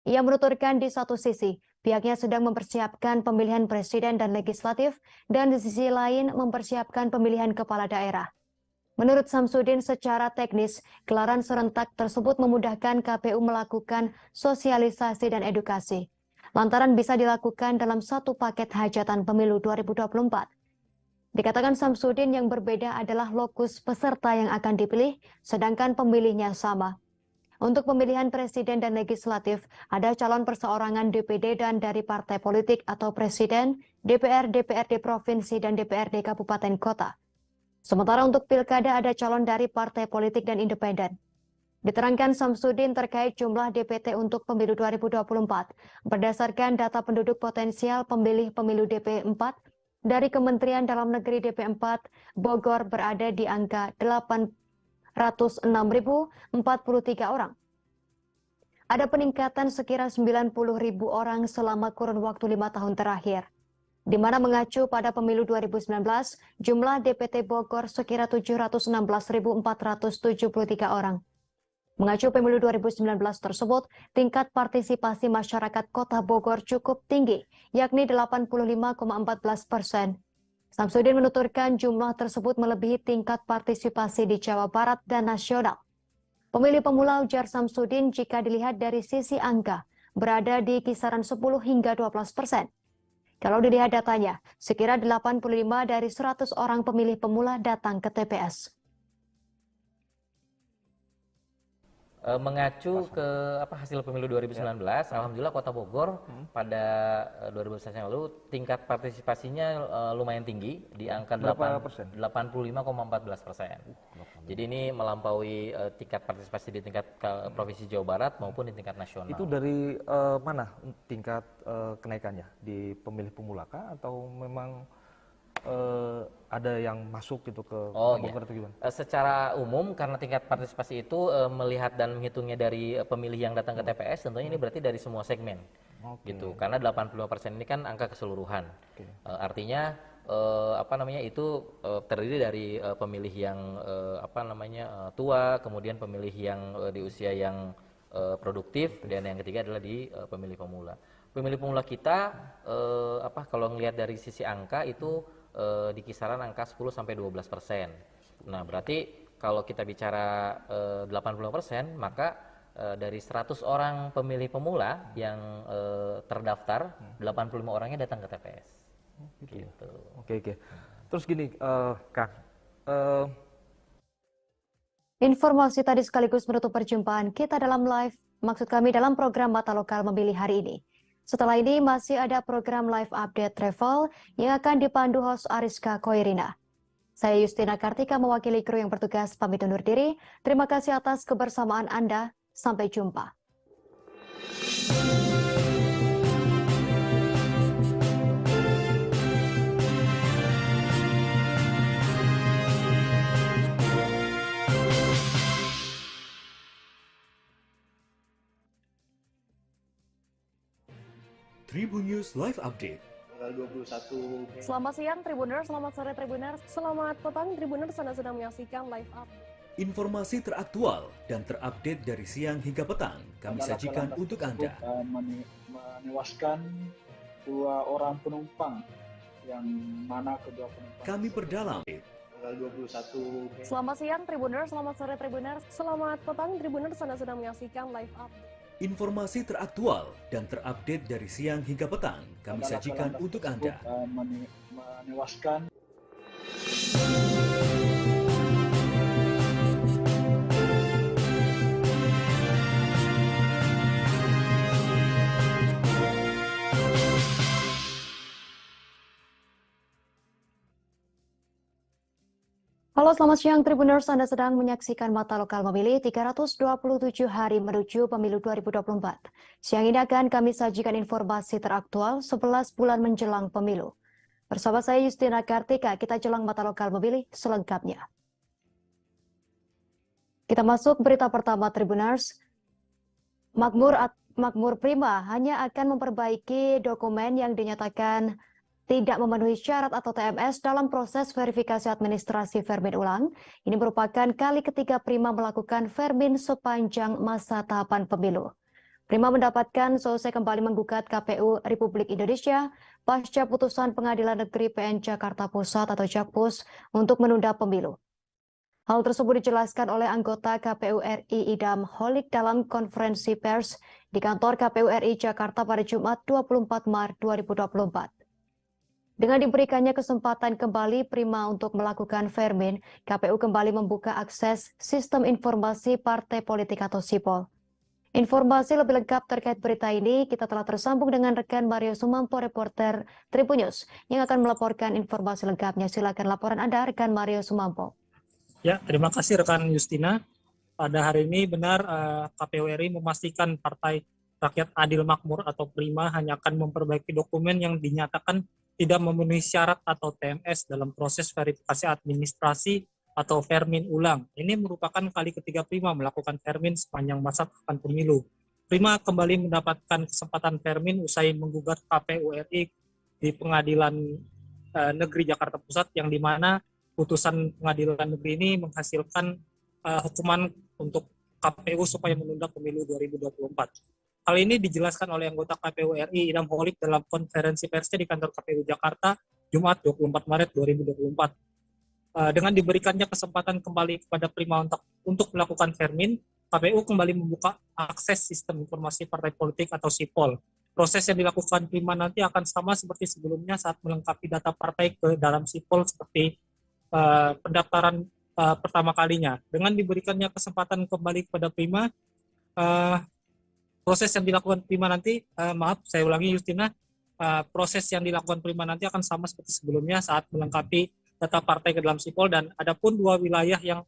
Ia menuturkan di satu sisi, pihaknya sedang mempersiapkan pemilihan presiden dan legislatif, dan di sisi lain mempersiapkan pemilihan kepala daerah. Menurut Samsudin, secara teknis, gelaran serentak tersebut memudahkan KPU melakukan sosialisasi dan edukasi, lantaran bisa dilakukan dalam satu paket hajatan pemilu 2024. Dikatakan Samsudin yang berbeda adalah lokus peserta yang akan dipilih, sedangkan pemilihnya sama. Untuk pemilihan presiden dan legislatif, ada calon perseorangan DPD dan dari partai politik atau presiden, DPR, DPRD provinsi, dan DPRD kabupaten kota. Sementara untuk pilkada ada calon dari partai politik dan independen. Diterangkan Samsudin terkait jumlah DPT untuk pemilu 2024. Berdasarkan data penduduk potensial pemilih pemilu DP4 dari Kementerian Dalam Negeri DP4, Bogor berada di angka 106.043 orang. Ada peningkatan sekira 90.000 orang selama kurun waktu 5 tahun terakhir, di mana mengacu pada pemilu 2019, jumlah DPT Bogor sekira 716.473 orang. Mengacu pemilu 2019 tersebut, tingkat partisipasi masyarakat Kota Bogor cukup tinggi, yakni 85,14%. Samsudin menuturkan jumlah tersebut melebihi tingkat partisipasi di Jawa Barat dan nasional. Pemilih pemula, ujar Samsudin, jika dilihat dari sisi angka, berada di kisaran 10 hingga 12%. Kalau dilihat datanya, sekira 85 dari 100 orang pemilih pemula datang ke TPS. mengacu ke hasil pemilu 2019, alhamdulillah Kota Bogor pada 2019 yang lalu tingkat partisipasinya lumayan tinggi di angka 85,14%. Jadi ini melampaui tingkat partisipasi di tingkat Provinsi Jawa Barat maupun di tingkat nasional. Itu dari mana tingkat kenaikannya? Di pemilih pemula kah atau memang ada yang masuk gitu ke Bogor atau gimana? Secara umum karena tingkat partisipasi itu melihat dan menghitungnya dari pemilih yang datang ke TPS, tentunya ini berarti dari semua segmen. Gitu. Karena 85% ini kan angka keseluruhan. Artinya itu terdiri dari pemilih yang tua, kemudian pemilih yang di usia yang produktif, dan yang ketiga adalah di pemilih pemula. Pemilih pemula kita kalau ngelihat dari sisi angka itu di kisaran angka 10-12%. Nah, berarti kalau kita bicara 85%, maka dari 100 orang pemilih pemula yang terdaftar, 85 orangnya datang ke TPS. Gitu. Oke. Terus gini, Kang. Informasi tadi sekaligus menutup perjumpaan kita dalam live, maksud kami dalam program Mata Lokal Memilih hari ini. Setelah ini masih ada program live update travel yang akan dipandu host Ariska Koirina. Saya Justina Kartika mewakili kru yang bertugas pamit undur diri. Terima kasih atas kebersamaan Anda. Sampai jumpa. Tribun News Live Update. Tanggal 21. Selamat siang Tribuners, selamat sore Tribuners, selamat petang Tribuners, Anda sedang menyaksikan live update. Informasi teraktual dan terupdate dari siang hingga petang kami sajikan untuk Anda. Menewaskan 2 orang penumpang, yang mana kedua penumpang Kami perdalam. Tanggal 21. Selamat siang Tribuners, selamat sore Tribuners, selamat petang Tribuners, Anda sedang menyaksikan live update. Informasi teraktual dan terupdate dari siang hingga petang kami sajikan untuk Anda. Menewaskan Halo, selamat siang Tribuners. Anda sedang menyaksikan Mata Lokal Memilih 327 hari menuju pemilu 2024. Siang ini akan kami sajikan informasi teraktual 11 bulan menjelang pemilu. Bersama saya Justina Kartika, kita jelang Mata Lokal Memilih selengkapnya. Kita masuk berita pertama Tribuners. Makmur Prima hanya akan memperbaiki dokumen yang dinyatakan tidak memenuhi syarat atau TMS dalam proses verifikasi administrasi Vermin ulang. Ini merupakan kali ketiga Prima melakukan Vermin sepanjang masa tahapan pemilu. Prima mendapatkan selesai kembali menggugat KPU Republik Indonesia pasca putusan Pengadilan Negeri PN Jakarta Pusat atau Jakpus untuk menunda pemilu. Hal tersebut dijelaskan oleh anggota KPU RI Idam Holik dalam konferensi pers di kantor KPU RI Jakarta pada Jumat 24 Maret 2024. Dengan diberikannya kesempatan kembali Prima untuk melakukan Vermin, KPU kembali membuka akses sistem informasi partai politik atau SIPOL. Informasi lebih lengkap terkait berita ini kita telah tersambung dengan rekan Mario Sumampo, reporter Tribun News, yang akan melaporkan informasi lengkapnya. Silakan laporan Anda, rekan Mario Sumampo. Ya, terima kasih rekan Justina. Pada hari ini benar KPU RI memastikan Partai Rakyat Adil Makmur atau Prima hanya akan memperbaiki dokumen yang dinyatakan tidak memenuhi syarat atau TMS dalam proses verifikasi administrasi atau Vermin ulang. Ini merupakan kali ketiga Prima melakukan Vermin sepanjang masa tahapan pemilu. Prima kembali mendapatkan kesempatan Vermin usai menggugat KPU RI di Pengadilan Negeri Jakarta Pusat, yang dimana putusan Pengadilan Negeri ini menghasilkan hukuman untuk KPU supaya menunda pemilu 2024. Hal ini dijelaskan oleh anggota KPU RI Idam Holik dalam konferensi persnya di kantor KPU Jakarta Jumat 24 Maret 2024. Dengan diberikannya kesempatan kembali kepada Prima untuk melakukan Vermin, KPU kembali membuka akses sistem informasi partai politik atau SIPOL. Proses yang dilakukan Prima nanti akan sama seperti sebelumnya saat melengkapi data partai ke dalam SIPOL seperti pendaftaran pertama kalinya. Dengan diberikannya kesempatan kembali kepada Prima, proses yang dilakukan Prima nanti, maaf saya ulangi Justina, proses yang dilakukan Prima nanti akan sama seperti sebelumnya saat melengkapi data partai ke dalam sipol, dan adapun 2 wilayah yang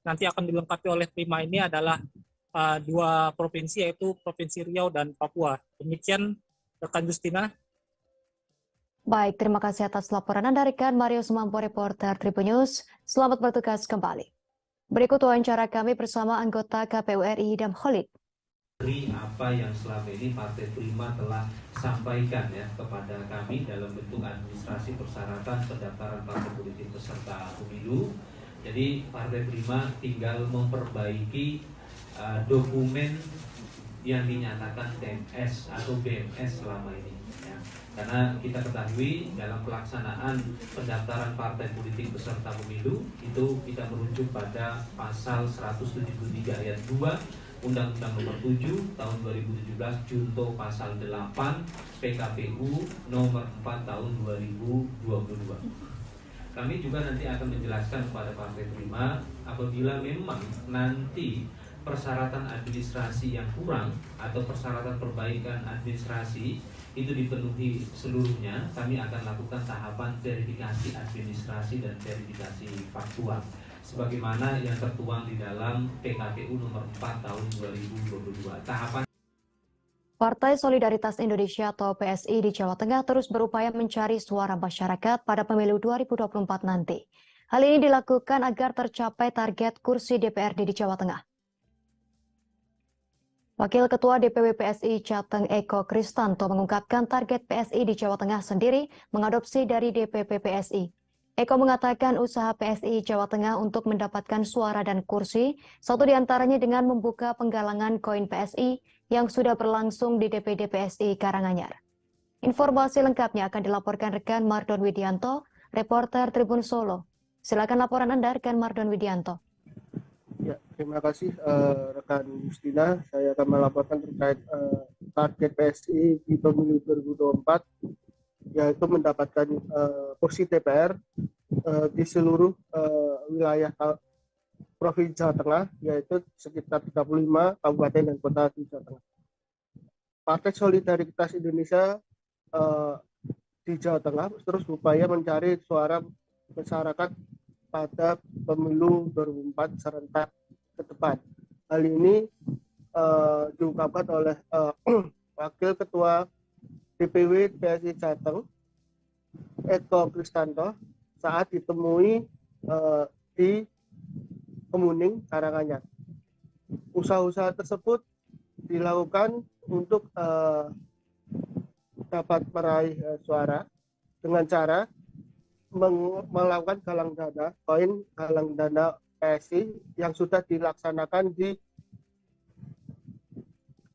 nanti akan dilengkapi oleh Prima ini adalah 2 provinsi, yaitu Provinsi Riau dan Papua. Demikian rekan Justina. Baik, terima kasih atas laporan Anda rekan Mario Sumampo, reporter Tribun News. Selamat bertugas kembali. Berikut wawancara kami bersama anggota KPU RI Idham Khalid. Apa yang selama ini Partai Prima telah sampaikan ya kepada kami dalam bentuk administrasi persyaratan pendaftaran partai politik peserta pemilu. Jadi Partai Prima tinggal memperbaiki dokumen yang dinyatakan TMS atau BMS selama ini. Ya. Karena kita ketahui dalam pelaksanaan pendaftaran partai politik peserta pemilu itu kita merujuk pada pasal 173 ayat 2 Undang-Undang Nomor 7 Tahun 2017 Junto Pasal 8 PKPU Nomor 4 Tahun 2022. Kami juga nanti akan menjelaskan kepada Partai Prima apabila memang nanti persyaratan administrasi yang kurang atau persyaratan perbaikan administrasi itu dipenuhi seluruhnya, kami akan lakukan tahapan verifikasi administrasi dan verifikasi faktual sebagaimana yang tertuang di dalam PKPU nomor 4 tahun 2022. Tahapan Partai Solidaritas Indonesia atau PSI di Jawa Tengah terus berupaya mencari suara masyarakat pada pemilu 2024 nanti. Hal ini dilakukan agar tercapai target kursi DPRD di Jawa Tengah. Wakil Ketua DPW PSI Jateng Eko Kristanto mengungkapkan target PSI di Jawa Tengah sendiri mengadopsi dari DPP PSI. Eko mengatakan usaha PSI Jawa Tengah untuk mendapatkan suara dan kursi, satu diantaranya dengan membuka penggalangan koin PSI yang sudah berlangsung di DPD PSI Karanganyar. Informasi lengkapnya akan dilaporkan rekan Mardon Widianto, reporter Tribun Solo. Silakan laporan Anda, rekan Mardon Widianto. Ya, terima kasih rekan Justina. Saya akan melaporkan terkait target PSI di pemilu 2024, yaitu mendapatkan kursi DPR di seluruh wilayah Provinsi Jawa Tengah, yaitu sekitar 35 kabupaten dan kota di Jawa Tengah. Partai Solidaritas Indonesia di Jawa Tengah terus berupaya mencari suara masyarakat pada pemilu 2024 serentak ke depan. Hal ini diungkapkan oleh Wakil Ketua DPW PSI Jateng Eko Kristanto saat ditemui di Kemuning, Karanganyar. Usaha-usaha tersebut dilakukan untuk dapat meraih suara dengan cara melakukan galang dana, koin galang dana PSI yang sudah dilaksanakan di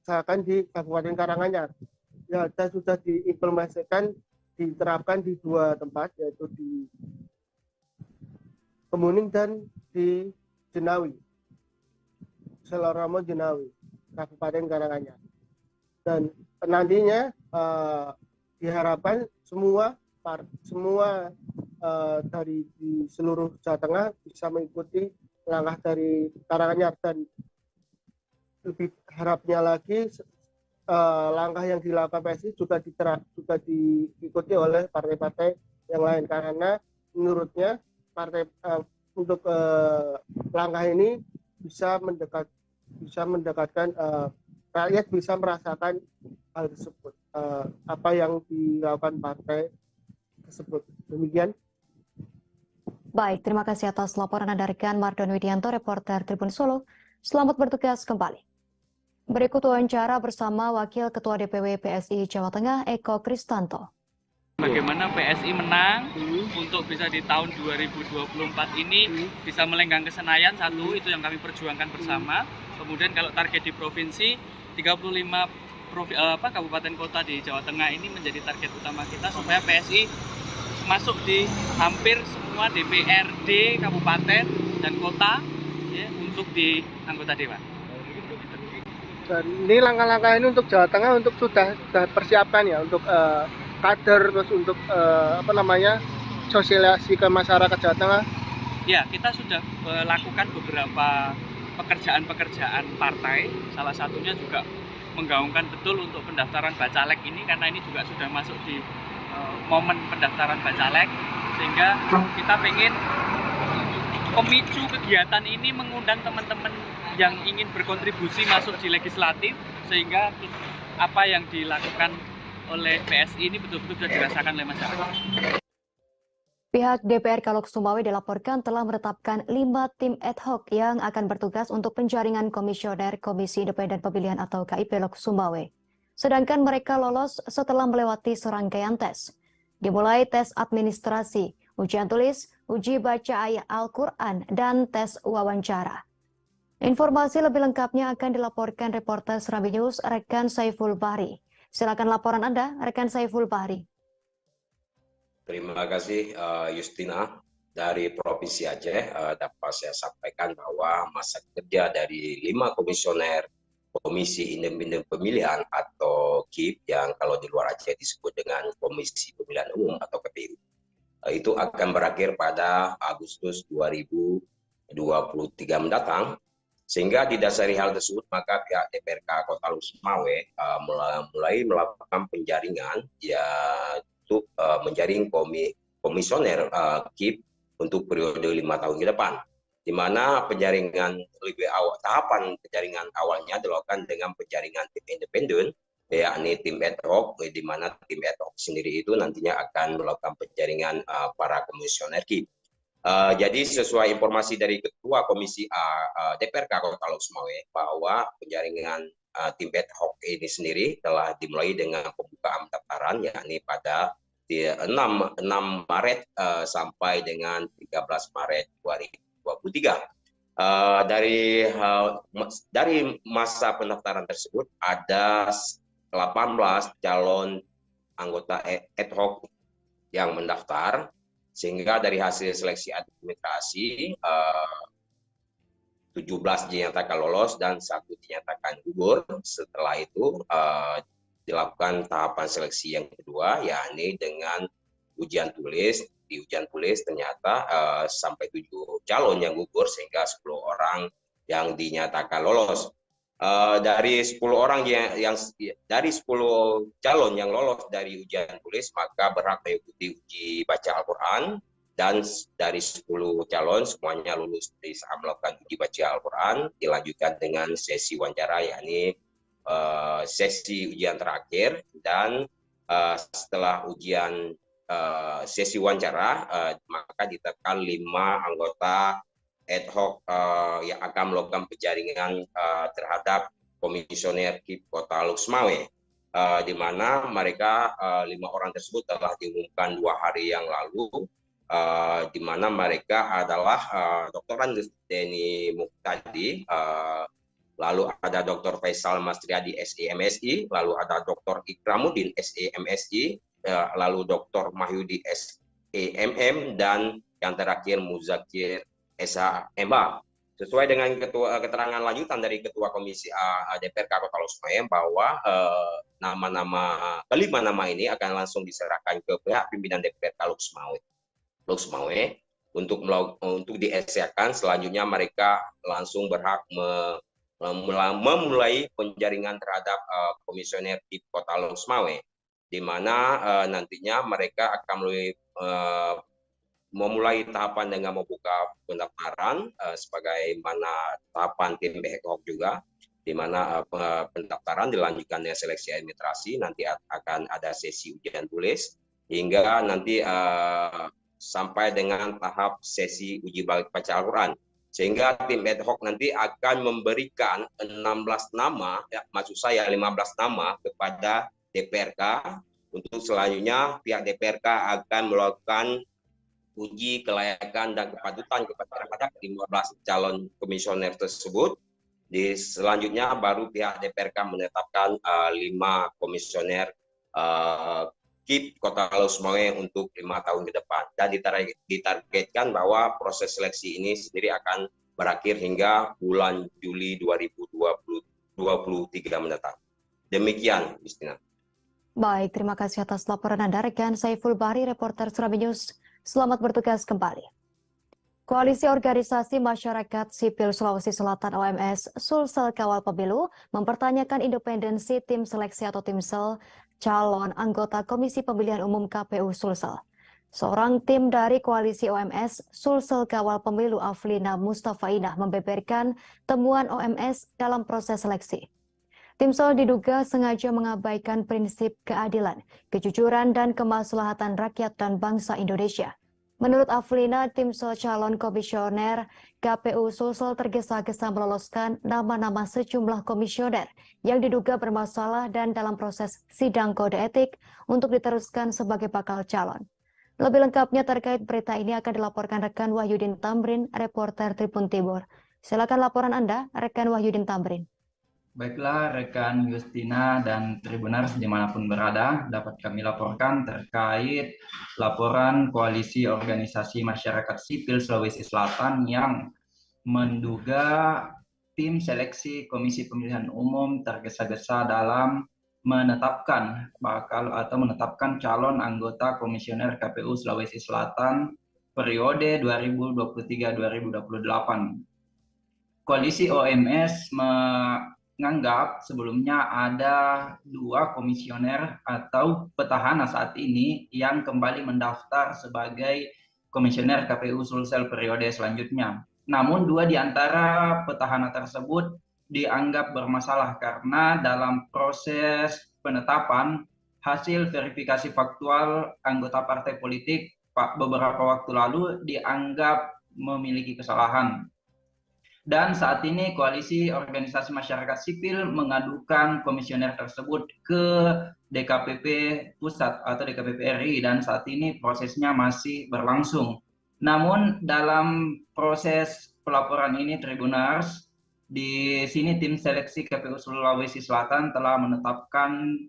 Kabupaten Karanganyar. Ya, dan sudah diimplementasikan, diterapkan di 2 tempat, yaitu di Kemuning dan di Jenawi, Seloromo Jenawi, Kabupaten Karanganyar. Dan nantinya diharapkan semua dari di seluruh Jawa Tengah bisa mengikuti langkah dari Karanganyar, dan lebih harapnya lagi langkah yang dilakukan PSI juga diikuti oleh partai-partai yang lain, karena menurutnya untuk langkah ini bisa mendekatkan rakyat bisa merasakan hal tersebut, apa yang dilakukan partai tersebut. Demikian. Baik, terima kasih atas laporan Anda rekan Mardon Widianto, reporter Tribun Solo. Selamat bertugas kembali. Berikut wawancara bersama Wakil Ketua DPW PSI Jawa Tengah Eko Kristanto. Bagaimana PSI menang untuk bisa di tahun 2024 ini bisa melenggang ke Senayan, satu itu yang kami perjuangkan bersama. Kemudian kalau target di provinsi 35 kabupaten kota di Jawa Tengah ini menjadi target utama kita supaya PSI masuk di hampir semua DPRD kabupaten dan kota ya, untuk di anggota dewan. Dan ini langkah-langkah ini untuk Jawa Tengah untuk sudah persiapkan ya untuk kader, terus untuk sosialisasi ke masyarakat Jawa Tengah. Ya, kita sudah lakukan beberapa pekerjaan-pekerjaan partai, salah satunya juga menggaungkan betul untuk pendaftaran bacalek ini, karena ini juga sudah masuk di momen pendaftaran bacalek, sehingga kita pengen pemicu kegiatan ini mengundang teman-teman yang ingin berkontribusi masuk di legislatif, sehingga apa yang dilakukan oleh PSI ini betul-betul bisa dirasakan oleh masyarakat. Pihak DPR Kalok Sumawe dilaporkan telah menetapkan 5 tim ad hoc yang akan bertugas untuk penjaringan komisioner Komisi Independen Pemilihan atau KIP Lok Sumawe. Sedangkan mereka lolos setelah melewati serangkaian tes. Dimulai tes administrasi, ujian tulis, uji baca ayat Al-Quran, dan tes wawancara. Informasi lebih lengkapnya akan dilaporkan reporter Serambi News rekan Saiful Bahri. Silakan laporan Anda, rekan Saiful Bahri. Terima kasih Justina. Dari Provinsi Aceh dapat saya sampaikan bahwa masa kerja dari 5 komisioner Komisi Independen Pemilihan atau KIP yang kalau di luar Aceh disebut dengan Komisi Pemilihan Umum atau KPU itu akan berakhir pada Agustus 2023 mendatang. Sehingga didasari hal tersebut maka pihak DPRK Kota Lok Sumawe mulai melakukan penjaringan untuk menjaring komisioner KIP untuk periode 5 tahun ke depan, di mana penjaringan lebih awal, tahapan penjaringan awalnya dilakukan dengan penjaringan tim independen, yakni tim ad hoc, di mana tim ad hoc sendiri itu nantinya akan melakukan penjaringan para komisioner KIP. Jadi sesuai informasi dari Ketua Komisi A DPRK Kota Lok Sumawe bahwa penjaringan tim ad hoc ini sendiri telah dimulai dengan pembukaan pendaftaran, yakni pada 6 Maret sampai dengan 13 Maret 2023. Dari masa pendaftaran tersebut ada 18 calon anggota ad hoc yang mendaftar, sehingga dari hasil seleksi administrasi 17 dinyatakan lolos dan 1 dinyatakan gugur. Setelah itu dilakukan tahapan seleksi yang kedua, yakni dengan ujian tulis. Di ujian tulis ternyata sampai 7 calon yang gugur, sehingga 10 orang yang dinyatakan lolos. Dari 10 orang dari 10 calon yang lolos dari ujian tulis maka berhak mengikuti uji baca Al-Quran, dan dari 10 calon semuanya lulus bisa melakukan uji baca Al-Quran, dilanjutkan dengan sesi wawancara, yakni sesi ujian terakhir, dan setelah ujian sesi wawancara maka ditekan 5 anggota ad hoc yang akan melakukan penjaringan terhadap komisioner KIP Kota Lok Sumawe, di mana mereka 5 orang tersebut telah diumumkan 2 hari yang lalu, di mana mereka adalah Dr. Deni Muktadi, lalu ada Dr. Faisal Masriadi SEMSI, lalu ada Dr. Ikramuddin SEMSI, lalu Dr. Mahyudi SEMM, dan yang terakhir Muzakir SHMA. Sesuai dengan keterangan lanjutan dari Ketua Komisi A DPRK Kota Lok Sumawe bahwa kelima nama ini akan langsung diserahkan ke pihak pimpinan DPRK Lok Sumawe untuk diesakan. Selanjutnya mereka langsung berhak memulai penjaringan terhadap komisioner KIP Kota Lok Sumawe, di mana nantinya mereka akan memulai tahapan dengan membuka pendaftaran sebagaimana tahapan tim ad hoc juga, di mana pendaftaran dilanjutkan dengan seleksi administrasi, nanti akan ada sesi ujian tulis hingga nanti sampai dengan tahap sesi uji baca Al-Quran, sehingga tim ad hoc nanti akan memberikan 16 nama, maksud saya 15 nama kepada DPRK. Untuk selanjutnya pihak DPRK akan melakukan uji kelayakan dan kepatutan terhadap 15 calon komisioner tersebut. Selanjutnya baru pihak DPRK menetapkan 5 komisioner KIP Kota Lok Sumawe untuk 5 tahun ke depan. Dan ditargetkan bahwa proses seleksi ini sendiri akan berakhir hingga bulan Juli 2023 mendatang. Demikian, Justina. Baik, terima kasih atas laporan Anda rekan Saiful Bahri, reporter Serambi News. Selamat bertugas kembali. Koalisi Organisasi Masyarakat Sipil Sulawesi Selatan OMS Sulsel Kawal Pemilu mempertanyakan independensi tim seleksi atau timsel calon anggota Komisi Pemilihan Umum KPU Sulsel. Seorang tim dari koalisi OMS Sulsel Kawal Pemilu Aflina Mustafainah membeberkan temuan OMS dalam proses seleksi. Timsel diduga sengaja mengabaikan prinsip keadilan, kejujuran, dan kemaslahatan rakyat dan bangsa Indonesia. Menurut Aflina, timsel calon komisioner KPU Sulsel tergesa-gesa meloloskan nama-nama sejumlah komisioner yang diduga bermasalah dan dalam proses sidang kode etik untuk diteruskan sebagai bakal calon. Lebih lengkapnya terkait berita ini akan dilaporkan rekan Wahyudin Tamrin, reporter Tribun Timur. Silakan laporan Anda, rekan Wahyudin Tamrin. Baiklah rekan Justina dan Tribuners dimanapun berada, dapat kami laporkan terkait laporan Koalisi Organisasi Masyarakat Sipil Sulawesi Selatan yang menduga tim seleksi Komisi Pemilihan Umum tergesa-gesa dalam menetapkan calon anggota komisioner KPU Sulawesi Selatan periode 2023-2028. Koalisi OMS menganggap sebelumnya ada 2 komisioner atau petahana saat ini yang kembali mendaftar sebagai komisioner KPU Sulsel periode selanjutnya. Namun 2 di antara petahana tersebut dianggap bermasalah karena dalam proses penetapan hasil verifikasi faktual anggota partai politik beberapa waktu lalu dianggap memiliki kesalahan. Dan saat ini Koalisi Organisasi Masyarakat Sipil mengadukan komisioner tersebut ke DKPP Pusat atau DKPP RI dan saat ini prosesnya masih berlangsung. Namun dalam proses pelaporan ini Tribuners, di sini tim seleksi KPU Sulawesi Selatan telah menetapkan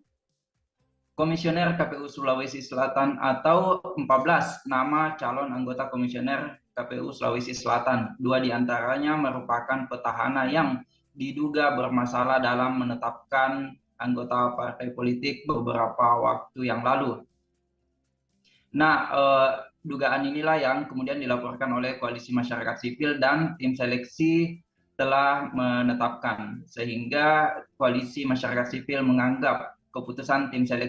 komisioner KPU Sulawesi Selatan atau 14 nama calon anggota komisioner KPU Sulawesi Selatan. 2 diantaranya merupakan petahana yang diduga bermasalah dalam menetapkan anggota partai politik beberapa waktu yang lalu. Nah, dugaan inilah yang kemudian dilaporkan oleh Koalisi Masyarakat Sipil dan tim seleksi telah menetapkan, sehingga Koalisi Masyarakat Sipil menganggap keputusan tim seleksi